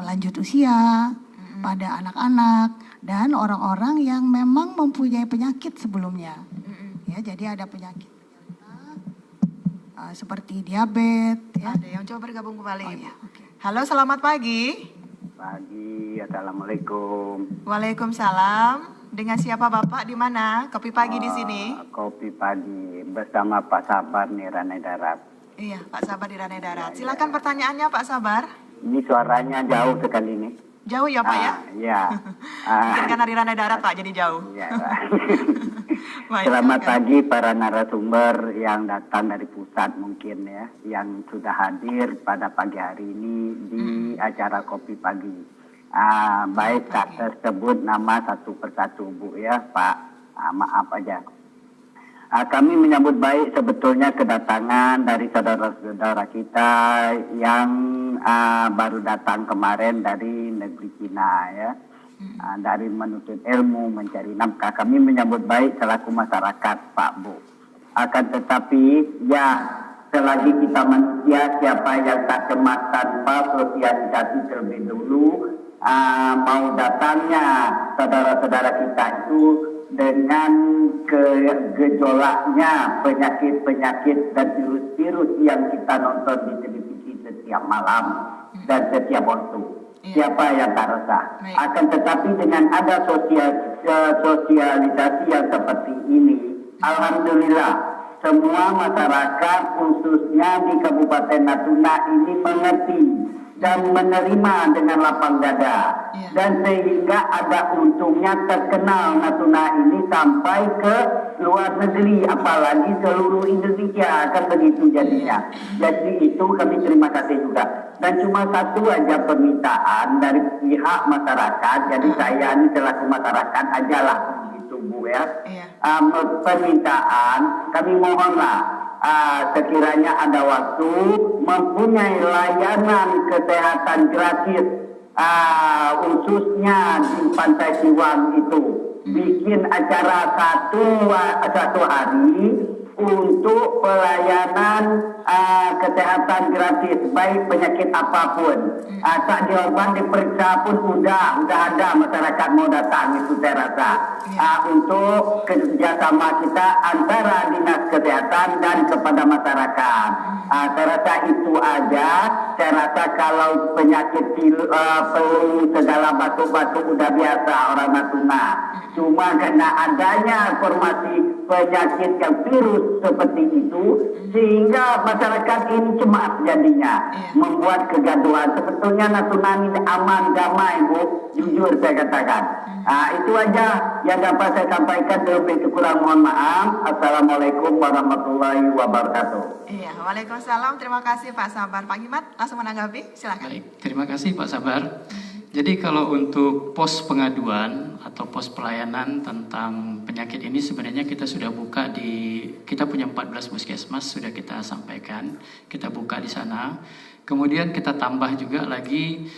lanjut usia, pada anak-anak dan orang-orang yang memang mempunyai penyakit sebelumnya. Ya, jadi ada penyakit seperti diabetes. Ya. Ada yang coba bergabung kembali. Halo, selamat pagi. Pagi, assalamualaikum. Waalaikumsalam. Dengan siapa Bapak? Di mana? Kopi Pagi di sini. Kopi Pagi bersama Pak Sabar nih Ranai Darat. Iya, Pak Sabar di Ranai Darat. Silakan pertanyaannya Pak Sabar. Ini suaranya jauh sekali nih. Jauh ya Pak ya? Iya. Mungkin karena di Ranai Darat Pak jadi jauh. Iya. Selamat pagi para narasumber yang datang dari pusat mungkin ya, yang sudah hadir pada pagi hari ini di acara Kopi Pagi. Baik tak tersebut nama satu persatu Bu ya Pak, maaf aja. Kami menyambut baik sebetulnya kedatangan dari saudara-saudara kita yang baru datang kemarin dari negeri Cina ya. Dari menuntut ilmu, mencari nafkah. Kami menyambut baik selaku masyarakat Pak Bu. Akan tetapi ya selagi kita manusia, siapa yang tak cemas tanpa sosialisasi terlebih dulu, mau datangnya saudara-saudara kita itu dengan gejolaknya penyakit-penyakit dan virus-virus yang kita nonton di televisi setiap malam dan setiap waktu. Siapa yang tak resah? Akan tetapi dengan ada sosialisasi yang seperti ini, alhamdulillah semua masyarakat khususnya di Kabupaten Natuna ini mengerti dan menerima dengan lapang dada. Dan sehingga ada untungnya terkenal Natuna ini sampai ke luar negeri, apalagi seluruh Indonesia, akan begitu jadinya. Jadi itu kami terima kasih juga. Dan cuma satu aja permintaan dari pihak masyarakat, jadi saya ini selaku masyarakat ajalah begitu Bu ya. Permintaan kami mohonlah sekiranya ada waktu mempunyai layanan kesehatan gratis khususnya di Pantai Siwang itu bikin acara satu hari untuk pelayanan kesehatan gratis baik penyakit apapun. Tak jawaban diperiksa pun udah ada masyarakat mau datang, itu saya rasa. Untuk kerjasama kita antara dinas kesehatan dan kepada masyarakat. Saya rasa itu aja. Saya rasa kalau penyakit perlu segala batuk-batuk udah biasa orang Natuna. Cuma karena adanya informasi penyakit yang virus seperti itu, sehingga masyarakat ini cemas jadinya, membuat kegaduhan. Sebetulnya Natuna ini aman, damai, Bu. Jujur saya katakan. Itu aja yang dapat saya sampaikan. Lebih kurang mohon maaf. Assalamualaikum warahmatullahi wabarakatuh. Iya, waalaikumsalam. Terima kasih Pak Sabar. Pak Hikmat langsung menanggapi, silakan. Baik, terima kasih Pak Sabar. Jadi kalau untuk pos pengaduan atau pos pelayanan tentang penyakit ini sebenarnya kita sudah buka kita punya 14 puskesmas, sudah kita sampaikan, kita buka di sana. Kemudian kita tambah juga lagi,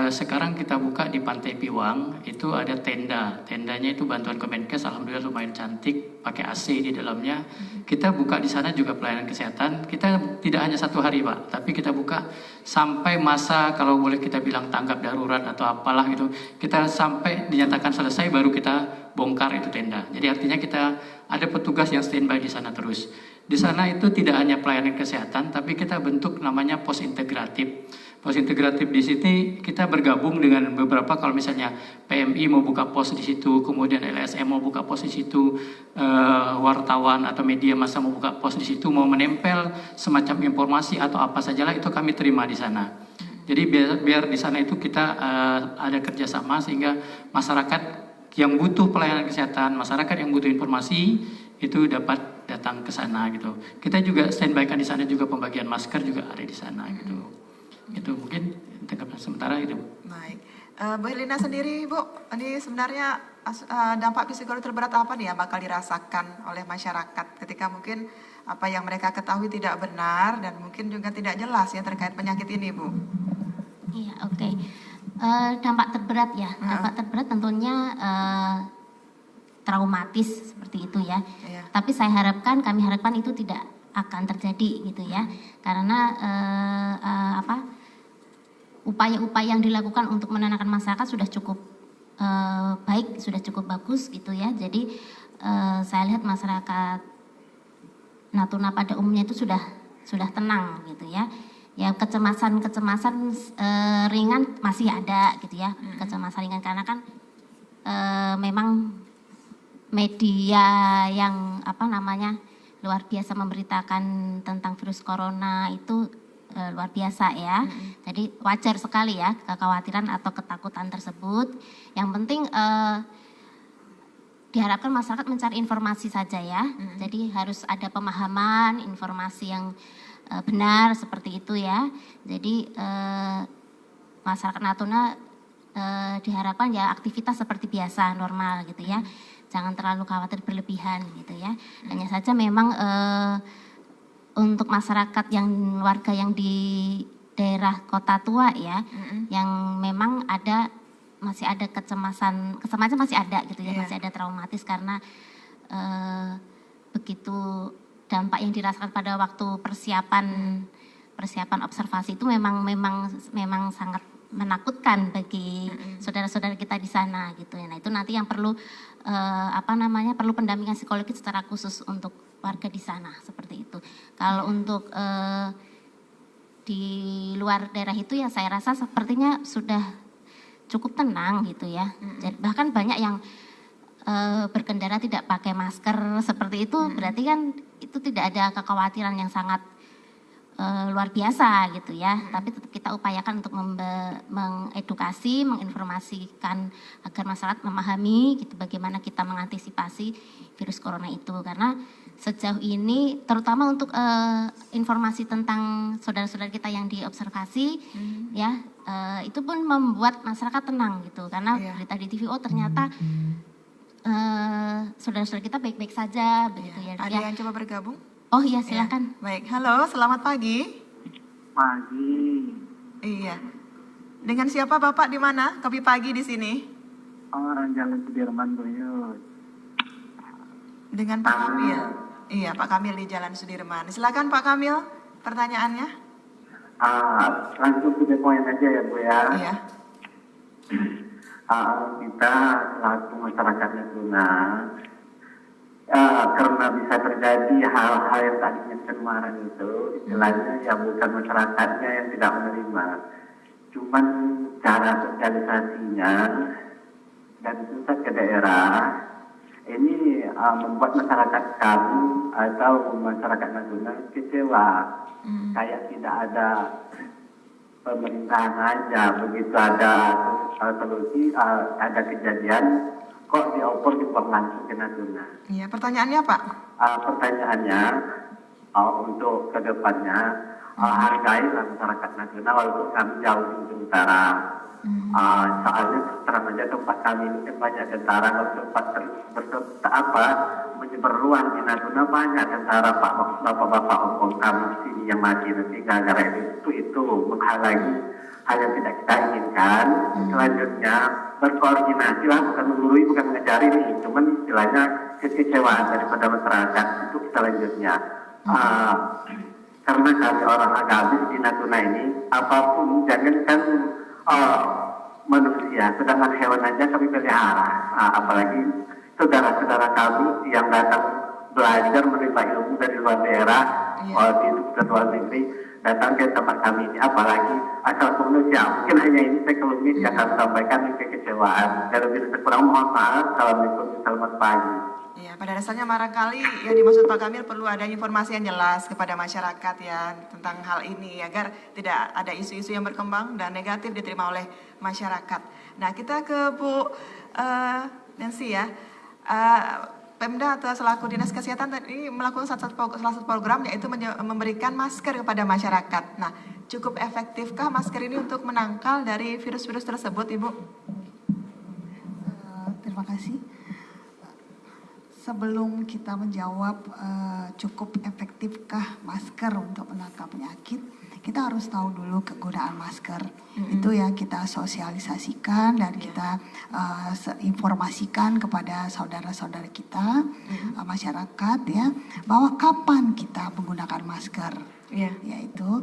sekarang kita buka di Pantai Piwang, itu ada tendanya itu bantuan Kemenkes, alhamdulillah lumayan cantik, pakai AC di dalamnya. Kita buka di sana juga pelayanan kesehatan, kita tidak hanya 1 hari Pak, tapi kita buka sampai masa kalau boleh kita bilang tanggap darurat atau apalah gitu, kita sampai dinyatakan selesai baru kita bongkar itu tenda. Jadi artinya kita ada petugas yang standby di sana terus. Di sana itu tidak hanya pelayanan kesehatan, tapi kita bentuk namanya pos integratif. Pos integratif di sini kita bergabung dengan beberapa, kalau misalnya PMI mau buka pos di situ, kemudian LSM mau buka pos di situ, wartawan atau media massa mau buka pos di situ, mau menempel semacam informasi atau apa sajalah itu kami terima di sana. Jadi biar di sana itu kita ada kerjasama sehingga masyarakat yang butuh pelayanan kesehatan, masyarakat yang butuh informasi itu dapat datang ke sana gitu. Kita juga standby-kan di sana juga pembagian masker juga ada di sana gitu. Itu mungkin tanggapan sementara itu. Baik, Bu Herlina sendiri Bu, ini sebenarnya dampak psikologis terberat apa nih yang bakal dirasakan oleh masyarakat ketika mungkin apa yang mereka ketahui tidak benar dan mungkin juga tidak jelas ya terkait penyakit ini Bu? Iya, oke. Dampak terberat ya, dampak terberat tentunya traumatis seperti itu ya. Tapi kami harapkan itu tidak akan terjadi gitu ya, karena upaya-upaya yang dilakukan untuk menenangkan masyarakat sudah cukup baik, sudah cukup bagus gitu ya. Jadi saya lihat masyarakat Natuna pada umumnya itu sudah tenang gitu ya. Ya kecemasan ringan masih ada gitu ya, kecemasan ringan karena kan memang media yang luar biasa memberitakan tentang virus corona itu luar biasa ya. Jadi wajar sekali ya kekhawatiran atau ketakutan tersebut. Yang penting diharapkan masyarakat mencari informasi saja ya. Jadi harus ada pemahaman informasi yang benar seperti itu ya. Jadi masyarakat Natuna diharapkan ya aktivitas seperti biasa normal gitu ya. Jangan terlalu khawatir berlebihan gitu ya. Hanya saja memang untuk masyarakat warga yang di daerah Kota Tua ya, yang memang masih ada kecemasan masih ada gitu ya, masih ada traumatis karena begitu dampak yang dirasakan pada waktu persiapan observasi itu memang sangat menakutkan bagi saudara-saudara kita di sana gitu ya. Nah itu nanti yang perlu perlu pendampingan psikologis secara khusus untuk warga di sana seperti itu. Kalau untuk di luar daerah itu ya saya rasa sepertinya sudah cukup tenang gitu ya. Jadi bahkan banyak yang berkendara tidak pakai masker seperti itu, berarti kan itu tidak ada kekhawatiran yang sangat luar biasa gitu ya. Tapi tetap kita upayakan untuk mengedukasi, menginformasikan agar masyarakat memahami gitu bagaimana kita mengantisipasi virus corona itu. Karena sejauh ini terutama untuk informasi tentang saudara-saudara kita yang diobservasi ya, itu pun membuat masyarakat tenang gitu. Karena berita di TV ternyata saudara-saudara kita baik-baik saja begitu ya. Ada yang coba bergabung? Oh iya silakan. Baik, halo, selamat pagi. Pagi. Iya. Dengan siapa Bapak di mana? Kopi pagi di sini. Orang Jalan Sudirman Buyut. Dengan Pak Mobil. Iya, Pak Kamil di Jalan Sudirman. Silakan Pak Kamil, pertanyaannya. Langsung to the point aja ya Bu ya. Iya. Kita selaku masyarakat Natuna, karena bisa terjadi hal-hal yang tadinya kemarin itu, istilahnya ya bukan masyarakatnya yang tidak menerima, cuman cara sosialisasinya dan pusat ke daerah ini membuat masyarakat kami atau masyarakat Natuna kecewa, kayak tidak ada pemerintahan aja, begitu ada solusi, ada kejadian, kok dioper dibuang langsung ke Natuna. Iya, pertanyaannya Pak? Pertanyaannya untuk kedepannya hargailah masyarakat Natuna walaupun kami jauh di ujung utara. Soalnya terang aja tempat kami ini kan banyak tentara, kalau tempat menyebar luas di Natuna banyak tentara bapak-bapak om kami sini yang mati nanti gara-gara itu menghalangi hal yang tidak kita inginkan. Selanjutnya berkoordinasi lah, bukan menggurui, bukan mengajari nih, cuman istilahnya kekecewaan daripada masyarakat itu selanjutnya. Karena kami orang agamis di Natuna ini, apapun jangankan manusia, sedangkan hewan aja kami pelihara, apalagi saudara-saudara kami yang datang belajar menerima ilmu dari luar daerah, di luar negeri, datang ke tempat kami ini, apalagi asal manusia. Mungkin hanya ini saya kelumit yang akan sampaikan kekecewaan. Dan lebih kurang mohon maaf. Assalamualaikum, selamat pagi. Ya, pada dasarnya barangkali yang dimaksud Pak Kamil perlu ada informasi yang jelas kepada masyarakat ya tentang hal ini agar tidak ada isu-isu yang berkembang dan negatif diterima oleh masyarakat. Nah, kita ke Bu Nancy ya. Pemda atau selaku Dinas Kesehatan tadi melakukan salah satu program yaitu memberikan masker kepada masyarakat. Nah, cukup efektifkah masker ini untuk menangkal dari virus-virus tersebut, Ibu? Terima kasih. Sebelum kita menjawab cukup efektifkah masker untuk menangkal penyakit, kita harus tahu dulu kegunaan masker. Itu yang kita sosialisasikan dan kita informasikan kepada saudara-saudara kita, masyarakat ya, bahwa kapan kita menggunakan masker. Yaitu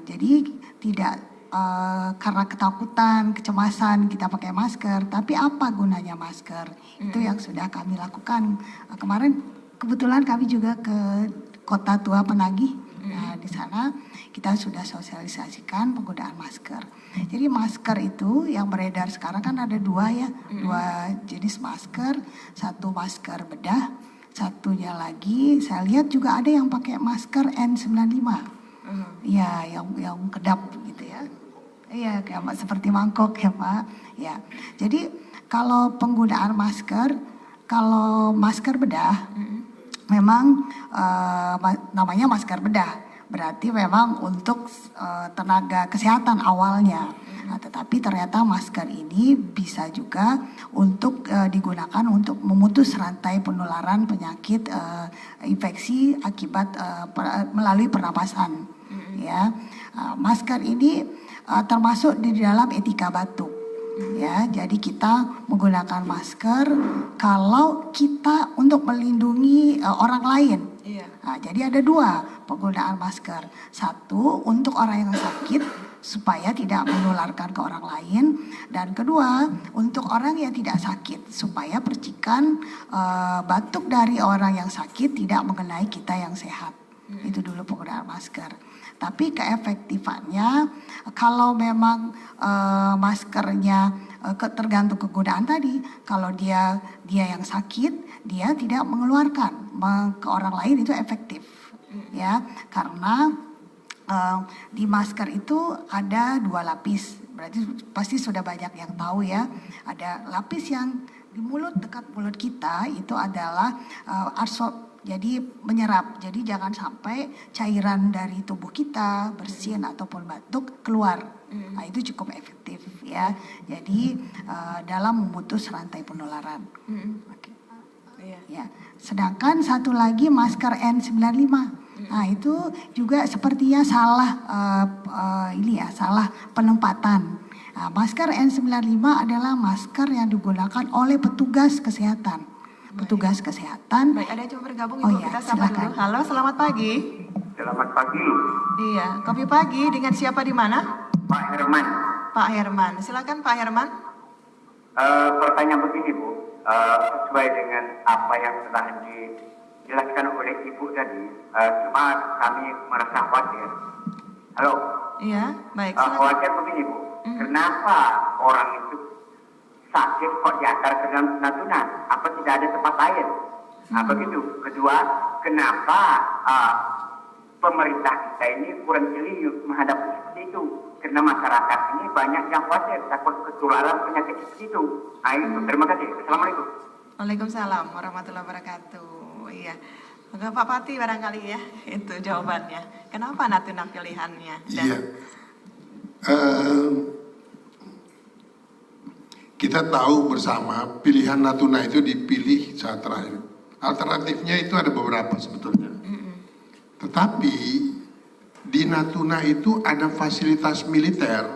jadi tidak karena ketakutan, kecemasan kita pakai masker, tapi apa gunanya masker? Itu yang sudah kami lakukan. Kemarin kebetulan kami juga ke Kota Tua Penagih. Nah, di sana kita sudah sosialisasikan penggunaan masker. Jadi masker itu yang beredar sekarang kan ada dua jenis masker, satu masker bedah, satunya lagi saya lihat juga ada yang pakai masker N95. Ya, yang kedap gitu ya. Iya, kayak seperti mangkok ya Pak. Ya, jadi kalau penggunaan masker, kalau masker bedah, memang namanya masker bedah, berarti memang untuk tenaga kesehatan awalnya. Nah, tetapi ternyata masker ini bisa juga untuk digunakan untuk memutus rantai penularan penyakit infeksi akibat melalui pernapasan. Ya, masker ini termasuk di dalam etika batuk. Ya, jadi kita menggunakan masker kalau kita untuk melindungi orang lain. Nah, jadi ada dua penggunaan masker. Satu untuk orang yang sakit supaya tidak menularkan ke orang lain, dan kedua untuk orang yang tidak sakit supaya percikan batuk dari orang yang sakit tidak mengenai kita yang sehat. Itu dulu penggunaan masker. Tapi keefektifannya kalau memang maskernya tergantung kegunaan tadi. Kalau dia yang sakit, dia tidak mengeluarkan ke orang lain, itu efektif. Ya, karena di masker itu ada dua lapis. Berarti pasti sudah banyak yang tahu ya. Ada lapis yang di mulut, dekat mulut kita, itu adalah adsorb. Jadi menyerap, jadi jangan sampai cairan dari tubuh kita, bersin ataupun batuk keluar. Nah, itu cukup efektif ya. Jadi dalam memutus rantai penularan. Ya. Sedangkan satu lagi masker N95. Nah, itu juga sepertinya salah salah penempatan. Nah, masker N95 adalah masker yang digunakan oleh petugas kesehatan. petugas kesehatan. Baik, ada yang coba bergabung Oh Ibu, iya, kita sapa silakan. dulu. Halo, selamat pagi. Selamat pagi, Iya, kopi pagi dengan siapa di mana? Pak Herman. Pak Herman, silakan Pak Herman. Pertanyaan begini Bu, sesuai dengan apa yang telah dijelaskan oleh Ibu tadi, cuma kami merasa khawatir. Halo, Iya, baik. Silakan. khawatir begini Bu, kenapa orang itu sakit kok diantar ke Natuna? Apa tidak ada tempat lain? Begitu. Kedua, kenapa pemerintah kita ini kurang jeli menghadapi seperti itu? Karena masyarakat ini banyak yang khawatir takut ketularan penyakit seperti itu. Itu, terima kasih. Assalamualaikum. Waalaikumsalam warahmatullahi wabarakatuh. Iya. Maka Pak Pati barangkali ya, itu jawabannya. Kenapa Natuna pilihannya? Dan Iya. Kita tahu bersama pilihan Natuna itu dipilih saat terakhir. Alternatifnya itu ada beberapa sebetulnya. Tetapi di Natuna itu ada fasilitas militer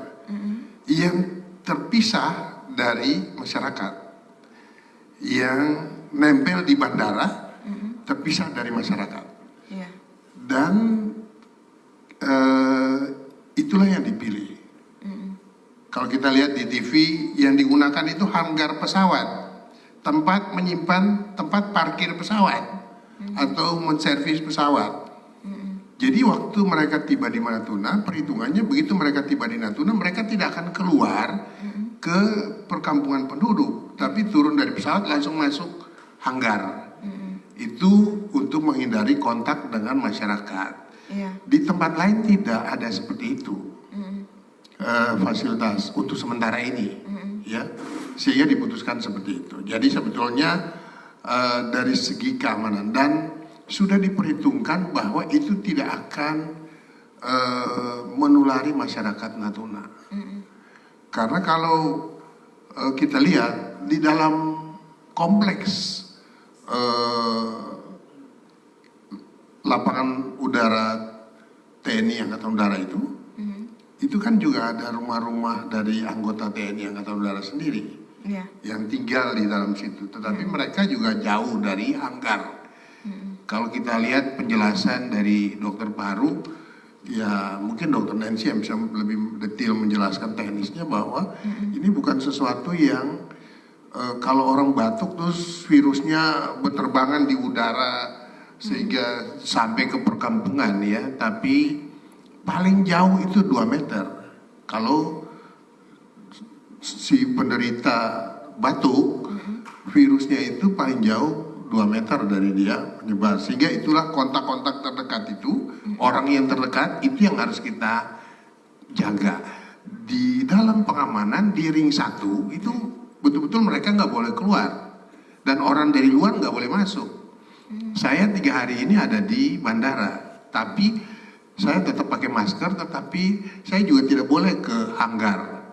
yang terpisah dari masyarakat, yang nempel di bandara, terpisah dari masyarakat. Iya. Dan itulah yang dipilih. Kalau kita lihat di TV, yang digunakan itu hanggar pesawat, tempat menyimpan, tempat parkir pesawat, atau menservis pesawat. Jadi waktu mereka tiba di Natuna, perhitungannya begitu mereka tiba di Natuna, mereka tidak akan keluar ke perkampungan penduduk, tapi turun dari pesawat langsung masuk hanggar. Itu untuk menghindari kontak dengan masyarakat. Iya. Di tempat lain tidak ada seperti itu. Fasilitas untuk sementara ini, ya, sehingga diputuskan seperti itu. Jadi sebetulnya dari segi keamanan dan sudah diperhitungkan bahwa itu tidak akan menulari masyarakat Natuna. Karena kalau kita lihat di dalam kompleks lapangan udara TNI Angkatan Udara itu kan juga ada rumah-rumah dari anggota TNI Angkatan Udara sendiri yang tinggal di dalam situ. Tetapi mereka juga jauh dari hanggar. Kalau kita lihat penjelasan dari dokter Paru, ya mungkin dokter Nancy yang bisa lebih detail menjelaskan teknisnya bahwa ini bukan sesuatu yang kalau orang batuk terus virusnya berterbangan di udara sehingga sampai ke perkampungan ya, tapi paling jauh itu 2 meter. Kalau si penderita batuk, virusnya itu paling jauh 2 meter dari dia menyebar. Sehingga itulah kontak-kontak terdekat itu, orang yang terdekat itu yang harus kita jaga. Di dalam pengamanan di ring 1 itu betul-betul mereka nggak boleh keluar. Dan orang dari luar nggak boleh masuk. Saya 3 hari ini ada di bandara, tapi saya tetap pakai masker, tetapi saya juga tidak boleh ke hanggar.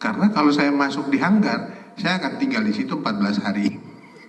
Karena kalau saya masuk di hanggar, saya akan tinggal di situ 14 hari.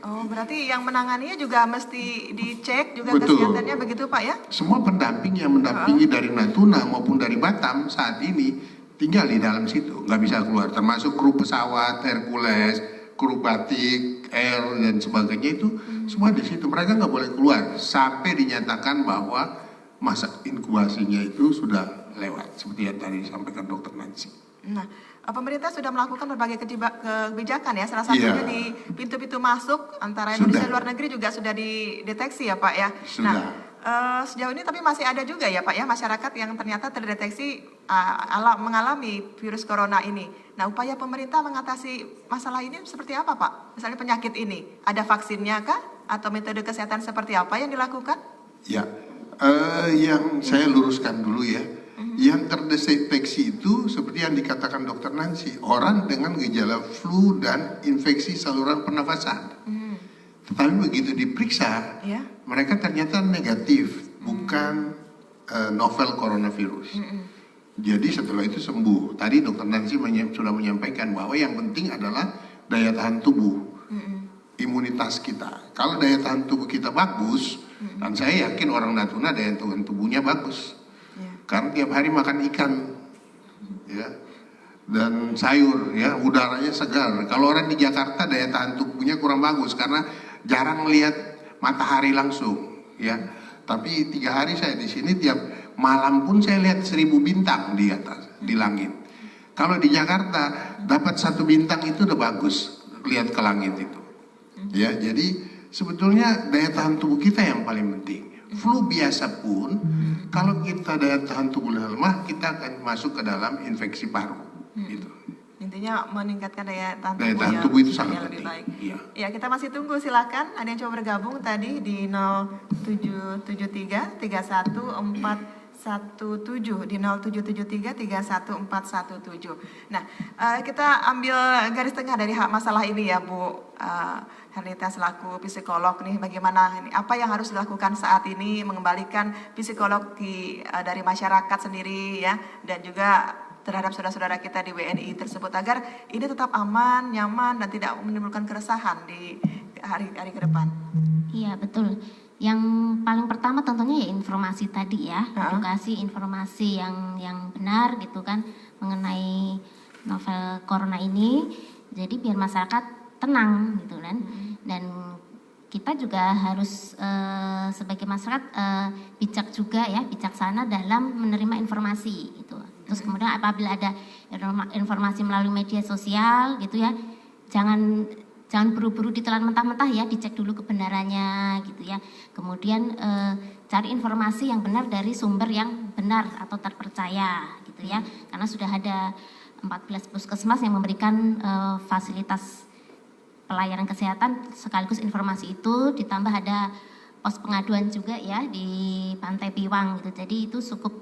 Oh, berarti yang menanganinya juga mesti dicek juga Betul. kesehatannya begitu Pak ya? Semua pendamping yang mendampingi dari Natuna maupun dari Batam saat ini tinggal di dalam situ, nggak bisa keluar. Termasuk kru pesawat, Hercules, kru batik, air dan sebagainya itu semua di situ. Mereka nggak boleh keluar sampai dinyatakan bahwa masa inkubasinya itu sudah lewat, seperti yang tadi disampaikan Dokter Nancy. Nah, pemerintah sudah melakukan berbagai kebijakan ya, salah satunya di pintu-pintu masuk antara Indonesia dan luar negeri juga sudah dideteksi ya Pak ya. Sudah. Nah, sejauh ini tapi masih ada juga ya Pak ya masyarakat yang ternyata terdeteksi mengalami virus corona ini. Nah, upaya pemerintah mengatasi masalah ini seperti apa Pak? Misalnya penyakit ini, ada vaksinnya kah? Atau metode kesehatan seperti apa yang dilakukan? Ya, yang saya luruskan dulu ya. Yang terdeteksi itu seperti yang dikatakan Dokter Nancy, orang dengan gejala flu dan infeksi saluran pernafasan. Tetapi begitu diperiksa, mereka ternyata negatif, bukan novel coronavirus. Jadi setelah itu sembuh. Tadi Dokter Nancy sudah menyampaikan bahwa yang penting adalah daya tahan tubuh, imunitas kita. Kalau daya tahan tubuh kita bagus, dan saya yakin orang Natuna daya tahan tubuhnya bagus. Karena tiap hari makan ikan, ya, dan sayur, ya, udaranya segar. Kalau orang di Jakarta daya tahan tubuhnya kurang bagus karena jarang lihat matahari langsung, ya. Tapi 3 hari saya di sini, tiap malam pun saya lihat 1000 bintang di atas, di langit. Kalau di Jakarta dapat 1 bintang itu udah bagus, lihat ke langit itu. Ya, jadi sebetulnya daya tahan tubuh kita yang paling penting. Flu biasa pun, kalau kita daya tahan tubuh lemah, kita akan masuk ke dalam infeksi paru. Gitu. Intinya meningkatkan daya tahan Daya tubuh, tahan yang, tubuh itu sangat yang lebih penting. baik. Iya. Ya, kita masih tunggu, silakan. Ada yang coba bergabung tadi di 0773 31417 di 0773 31417. Nah, kita ambil garis tengah dari masalah ini ya, Bu Herlita selaku psikolog nih, bagaimana ini, apa yang harus dilakukan saat ini mengembalikan psikolog dari masyarakat sendiri ya, dan juga terhadap saudara-saudara kita di WNI tersebut agar ini tetap aman, nyaman, dan tidak menimbulkan keresahan di hari-hari ke depan. Iya, betul. Yang paling pertama tentunya ya informasi tadi ya, edukasi informasi yang benar gitu kan mengenai novel corona ini. Jadi biar masyarakat tenang gitu kan. Dan kita juga harus sebagai masyarakat bijak juga ya, bijaksana dalam menerima informasi gitu. Terus kemudian apabila ada informasi melalui media sosial gitu ya, jangan buru-buru ditelan mentah-mentah ya, dicek dulu kebenarannya gitu ya. Kemudian cari informasi yang benar dari sumber yang benar atau terpercaya gitu ya. Karena sudah ada 14 puskesmas yang memberikan fasilitas pelayanan kesehatan sekaligus informasi itu, ditambah ada pos pengaduan juga ya di Pantai Piwang gitu. Jadi itu cukup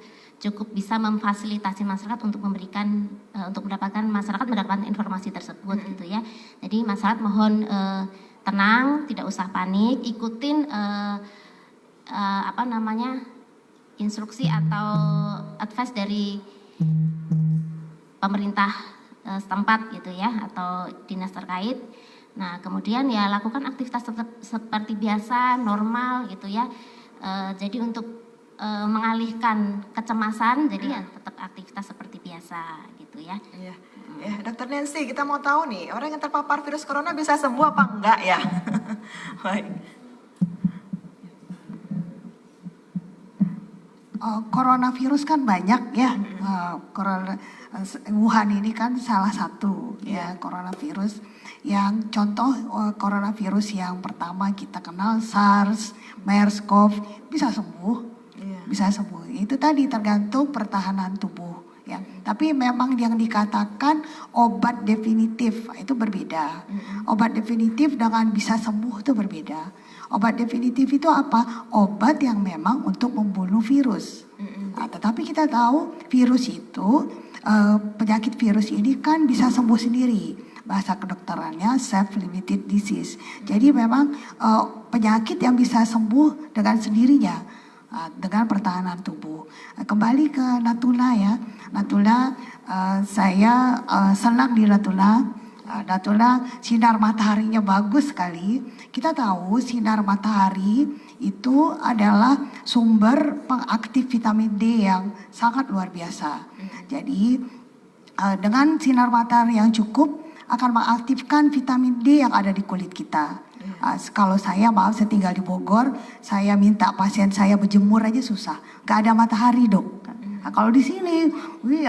bisa memfasilitasi masyarakat untuk mendapatkan informasi tersebut gitu ya. Jadi masyarakat mohon tenang, tidak usah panik, ikutin instruksi atau advice dari pemerintah setempat gitu ya, atau dinas terkait. Nah, kemudian ya lakukan aktivitas tetap seperti biasa, normal gitu ya. Jadi untuk mengalihkan kecemasan, jadi ya tetap aktivitas seperti biasa gitu ya. Iya. Ya, Dokter Nancy, kita mau tahu nih, orang yang terpapar virus corona bisa sembuh apa enggak ya? Baik. Coronavirus kan banyak ya. Wuhan ini kan salah satu ya coronavirus. Yang contoh coronavirus yang pertama kita kenal SARS, MERS-CoV bisa sembuh. Bisa sembuh. Itu tadi tergantung pertahanan tubuh ya. Tapi memang yang dikatakan obat definitif itu berbeda. Obat definitif dengan bisa sembuh itu berbeda. Obat definitif itu apa? Obat yang memang untuk membunuh virus. Nah, tetapi kita tahu virus itu penyakit virus ini kan bisa sembuh sendiri. Bahasa kedokterannya self-limited disease. Jadi memang penyakit yang bisa sembuh dengan sendirinya dengan pertahanan tubuh. Kembali ke Natuna ya. Natuna saya senang di Natuna. Natuna sinar mataharinya bagus sekali. Kita tahu sinar matahari itu adalah sumber pengaktif vitamin D yang sangat luar biasa. Jadi dengan sinar matahari yang cukup akan mengaktifkan vitamin D yang ada di kulit kita. Kalau saya tinggal di Bogor, saya minta pasien saya berjemur aja susah, gak ada matahari dok. Nah, kalau di sini,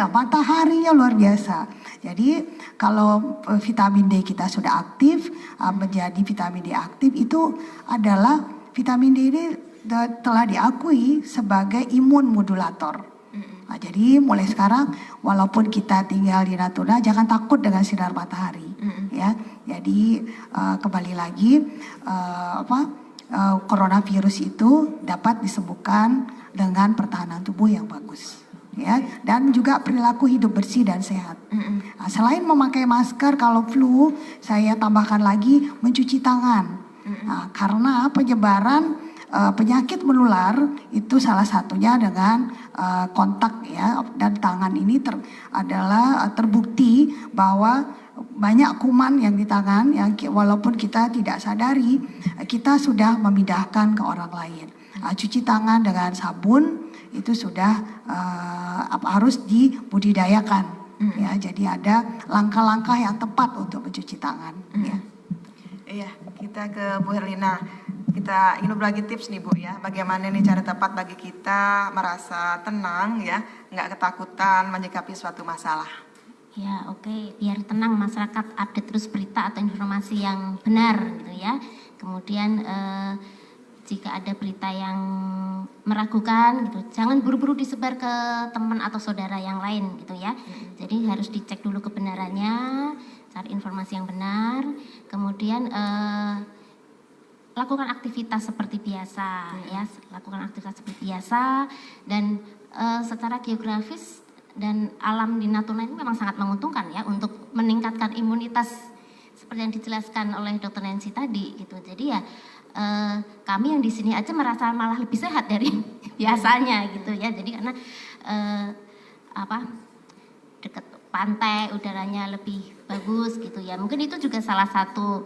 mataharinya luar biasa. Jadi kalau vitamin D kita sudah aktif, menjadi vitamin D aktif itu adalah vitamin D ini telah diakui sebagai imun modulator. Nah, jadi mulai sekarang walaupun kita tinggal di Natuna jangan takut dengan sinar matahari ya. Jadi kembali lagi coronavirus itu dapat disembuhkan dengan pertahanan tubuh yang bagus ya, dan juga perilaku hidup bersih dan sehat. Nah, selain memakai masker kalau flu, saya tambahkan lagi mencuci tangan. Nah, karena penyebaran penyakit menular itu salah satunya dengan kontak ya, dan tangan ini adalah terbukti bahwa banyak kuman yang di tangan yang walaupun kita tidak sadari kita sudah memindahkan ke orang lain. Cuci tangan dengan sabun itu sudah harus dibudidayakan ya, jadi ada langkah-langkah yang tepat untuk mencuci tangan ya. Iya, kita ke Bu Herlina. Kita ingin berbagi tips nih Bu ya, bagaimana nih cara tepat bagi kita merasa tenang ya, nggak ketakutan menyikapi suatu masalah. Ya, oke. Biar tenang masyarakat update terus berita atau informasi yang benar gitu ya. Kemudian jika ada berita yang meragukan gitu, jangan buru-buru disebar ke teman atau saudara yang lain gitu ya. Jadi harus dicek dulu kebenarannya, cari informasi yang benar. Kemudian lakukan aktivitas seperti biasa ya, lakukan aktivitas seperti biasa. Dan secara geografis dan alam di Natuna ini memang sangat menguntungkan ya untuk meningkatkan imunitas seperti yang dijelaskan oleh Dr. Nancy tadi gitu. Jadi ya kami yang di sini aja merasa malah lebih sehat dari biasanya gitu ya. Jadi karena dekat pantai, udaranya lebih bagus gitu ya. Mungkin itu juga salah satu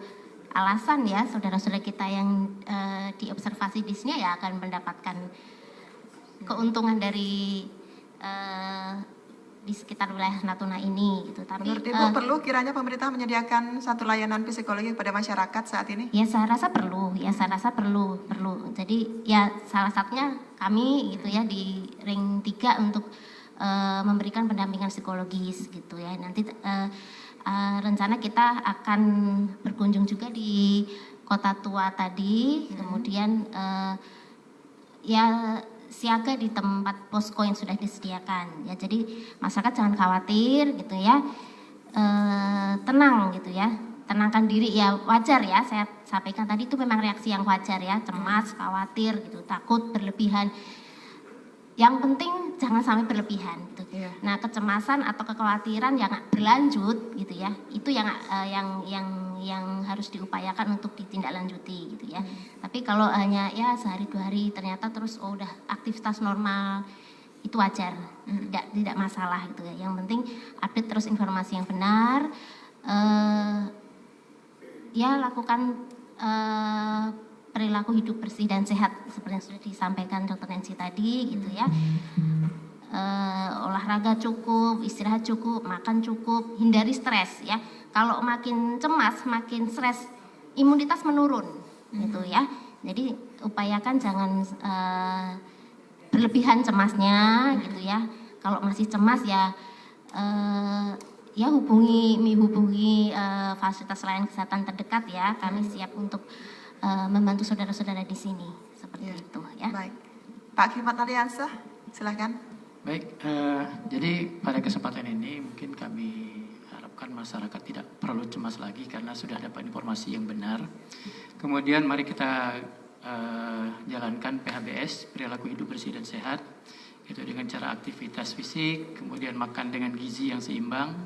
alasan ya saudara-saudara kita yang diobservasi di sini ya akan mendapatkan keuntungan dari di sekitar wilayah Natuna ini gitu. Tapi menurut Ibu perlu kiranya pemerintah menyediakan satu layanan psikologi kepada masyarakat saat ini? Ya saya rasa perlu, perlu. Jadi ya salah satunya kami gitu ya di Ring 3 untuk memberikan pendampingan psikologis gitu ya. Nanti rencana kita akan berkunjung juga di Kota Tua tadi, kemudian ya siaga di tempat posko yang sudah disediakan ya. Jadi masyarakat jangan khawatir gitu ya, tenang gitu ya, tenangkan diri ya, wajar ya, saya sampaikan tadi itu memang reaksi yang wajar ya, cemas, khawatir gitu, takut berlebihan. Yang penting jangan sampai berlebihan gitu. Nah kecemasan atau kekhawatiran yang berlanjut gitu ya, itu yang harus diupayakan untuk ditindaklanjuti gitu ya. Tapi kalau hanya ya sehari 2 hari ternyata terus udah aktivitas normal, itu wajar, tidak masalah gitu ya. Yang penting update terus informasi yang benar, ya lakukan perilaku hidup bersih dan sehat seperti yang sudah disampaikan Dr. Nancy tadi gitu ya. Olahraga cukup, istirahat cukup, makan cukup, hindari stres ya. Kalau makin cemas, makin stres, imunitas menurun gitu ya. Jadi upayakan jangan berlebihan cemasnya gitu ya. Kalau masih cemas ya ya hubungi fasilitas layanan kesehatan terdekat ya. Kami siap untuk membantu saudara-saudara di sini seperti itu ya. Baik, Pak Khimat Aliansah, silakan. Baik, jadi pada kesempatan ini mungkin kami harapkan masyarakat tidak perlu cemas lagi karena sudah dapat informasi yang benar. Kemudian mari kita jalankan PHBS, perilaku hidup bersih dan sehat, itu dengan cara aktivitas fisik, kemudian makan dengan gizi yang seimbang,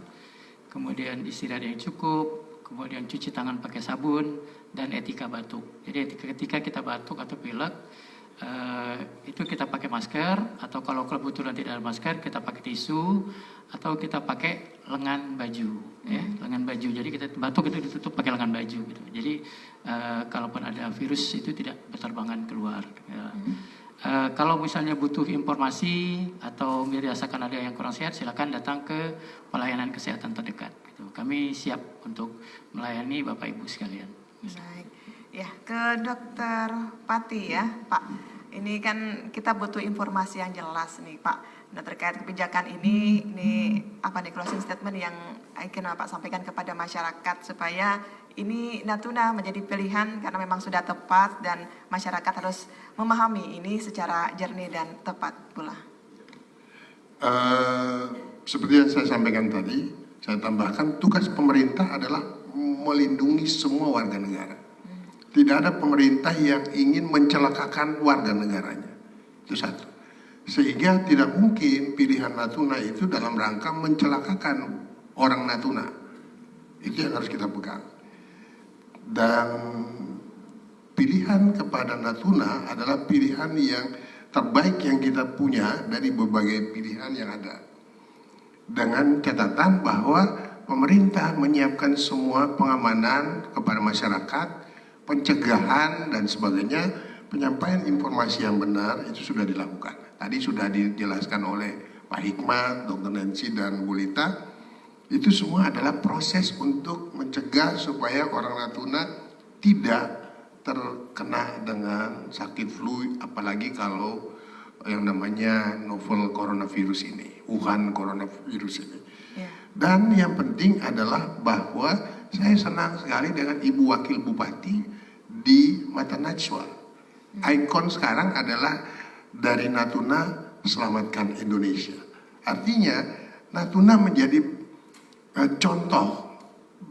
kemudian istirahat yang cukup, kemudian cuci tangan pakai sabun, dan etika batuk. Jadi ketika kita batuk atau pilek, itu kita pakai masker, atau kalau kebetulan tidak ada masker, kita pakai tisu, atau kita pakai lengan baju, ya, lengan baju. Jadi kita batuk itu ditutup pakai lengan baju, gitu. Jadi kalaupun ada virus itu tidak berterbangan keluar. Ya. Kalau misalnya butuh informasi atau dirasakan ada yang kurang sehat, silakan datang ke pelayanan kesehatan terdekat. Gitu. Kami siap untuk melayani Bapak Ibu sekalian. Baik, ya ke Dokter Pati ya Pak. Ini kan kita butuh informasi yang jelas nih Pak. Nah terkait kebijakan ini apa nih closing statement yang ingin Pak sampaikan kepada masyarakat supaya ini Natuna menjadi pilihan karena memang sudah tepat dan masyarakat harus memahami ini secara jernih dan tepat pula. Seperti yang saya sampaikan tadi, saya tambahkan tugas pemerintah adalah melindungi semua warga negara. Tidak ada pemerintah yang ingin mencelakakan warga negaranya. Itu satu. Sehingga tidak mungkin pilihan Natuna itu dalam rangka mencelakakan orang Natuna. Itu yang harus kita pegang. Dan pilihan kepada Natuna adalah pilihan yang terbaik yang kita punya dari berbagai pilihan yang ada. Dengan catatan bahwa pemerintah menyiapkan semua pengamanan kepada masyarakat, pencegahan dan sebagainya, penyampaian informasi yang benar itu sudah dilakukan. Tadi sudah dijelaskan oleh Pak Hikmat, Dr. Nancy dan Bu Lita. Itu semua adalah proses untuk mencegah supaya orang Natuna tidak terkena dengan sakit flu, apalagi kalau yang namanya novel coronavirus ini, Wuhan coronavirus ini. Dan yang penting adalah bahwa saya senang sekali dengan Ibu Wakil Bupati di Mata Najwa. Ikon sekarang adalah dari Natuna Selamatkan Indonesia. Artinya Natuna menjadi contoh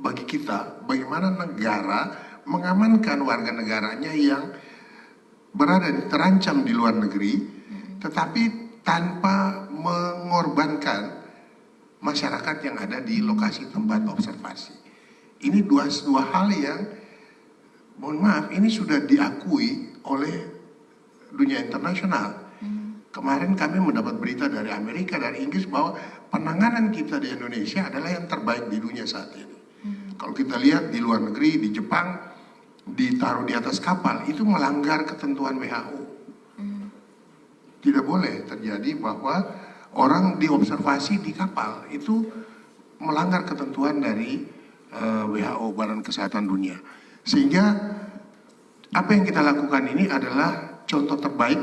bagi kita bagaimana negara mengamankan warga negaranya yang terancam di luar negeri, tetapi tanpa mengorbankan masyarakat yang ada di lokasi tempat observasi. Ini dua hal yang, mohon maaf, ini sudah diakui oleh dunia internasional. Kemarin kami mendapat berita dari Amerika, dari Inggris bahwa penanganan kita di Indonesia adalah yang terbaik di dunia saat ini. Kalau kita lihat di luar negeri, di Jepang, ditaruh di atas kapal, itu melanggar ketentuan WHO. Tidak boleh terjadi bahwa orang diobservasi di kapal, itu melanggar ketentuan dari WHO, Badan Kesehatan Dunia. Sehingga apa yang kita lakukan ini adalah contoh terbaik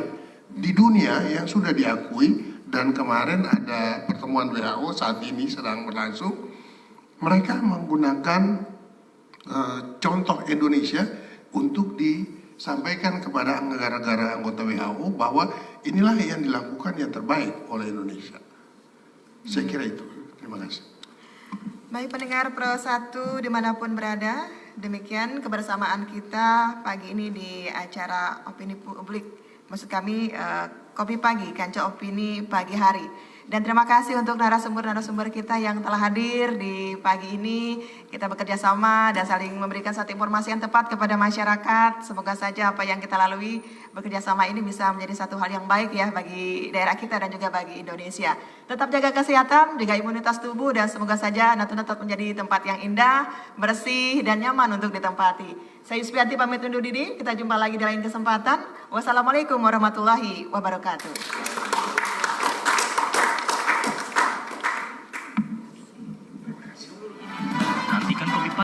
di dunia yang sudah diakui, dan kemarin ada pertemuan WHO saat ini sedang berlangsung. Mereka menggunakan contoh Indonesia untuk disampaikan kepada negara-negara anggota WHO bahwa inilah yang dilakukan yang terbaik oleh Indonesia. Saya kira itu. Terima kasih. Baik pendengar Pro 1 dimanapun berada, demikian kebersamaan kita pagi ini di acara Opini Publik. Maksud kami Kopi Pagi, Kancah Opini Pagi Hari. Dan terima kasih untuk narasumber-narasumber kita yang telah hadir di pagi ini. Kita bekerja sama dan saling memberikan satu informasi yang tepat kepada masyarakat. Semoga saja apa yang kita lalui bekerja sama ini bisa menjadi satu hal yang baik ya bagi daerah kita dan juga bagi Indonesia. Tetap jaga kesehatan, jaga imunitas tubuh, dan semoga saja Natuna tetap menjadi tempat yang indah, bersih, dan nyaman untuk ditempati. Saya Yusfianti pamit undur diri, kita jumpa lagi di lain kesempatan. Wassalamualaikum warahmatullahi wabarakatuh.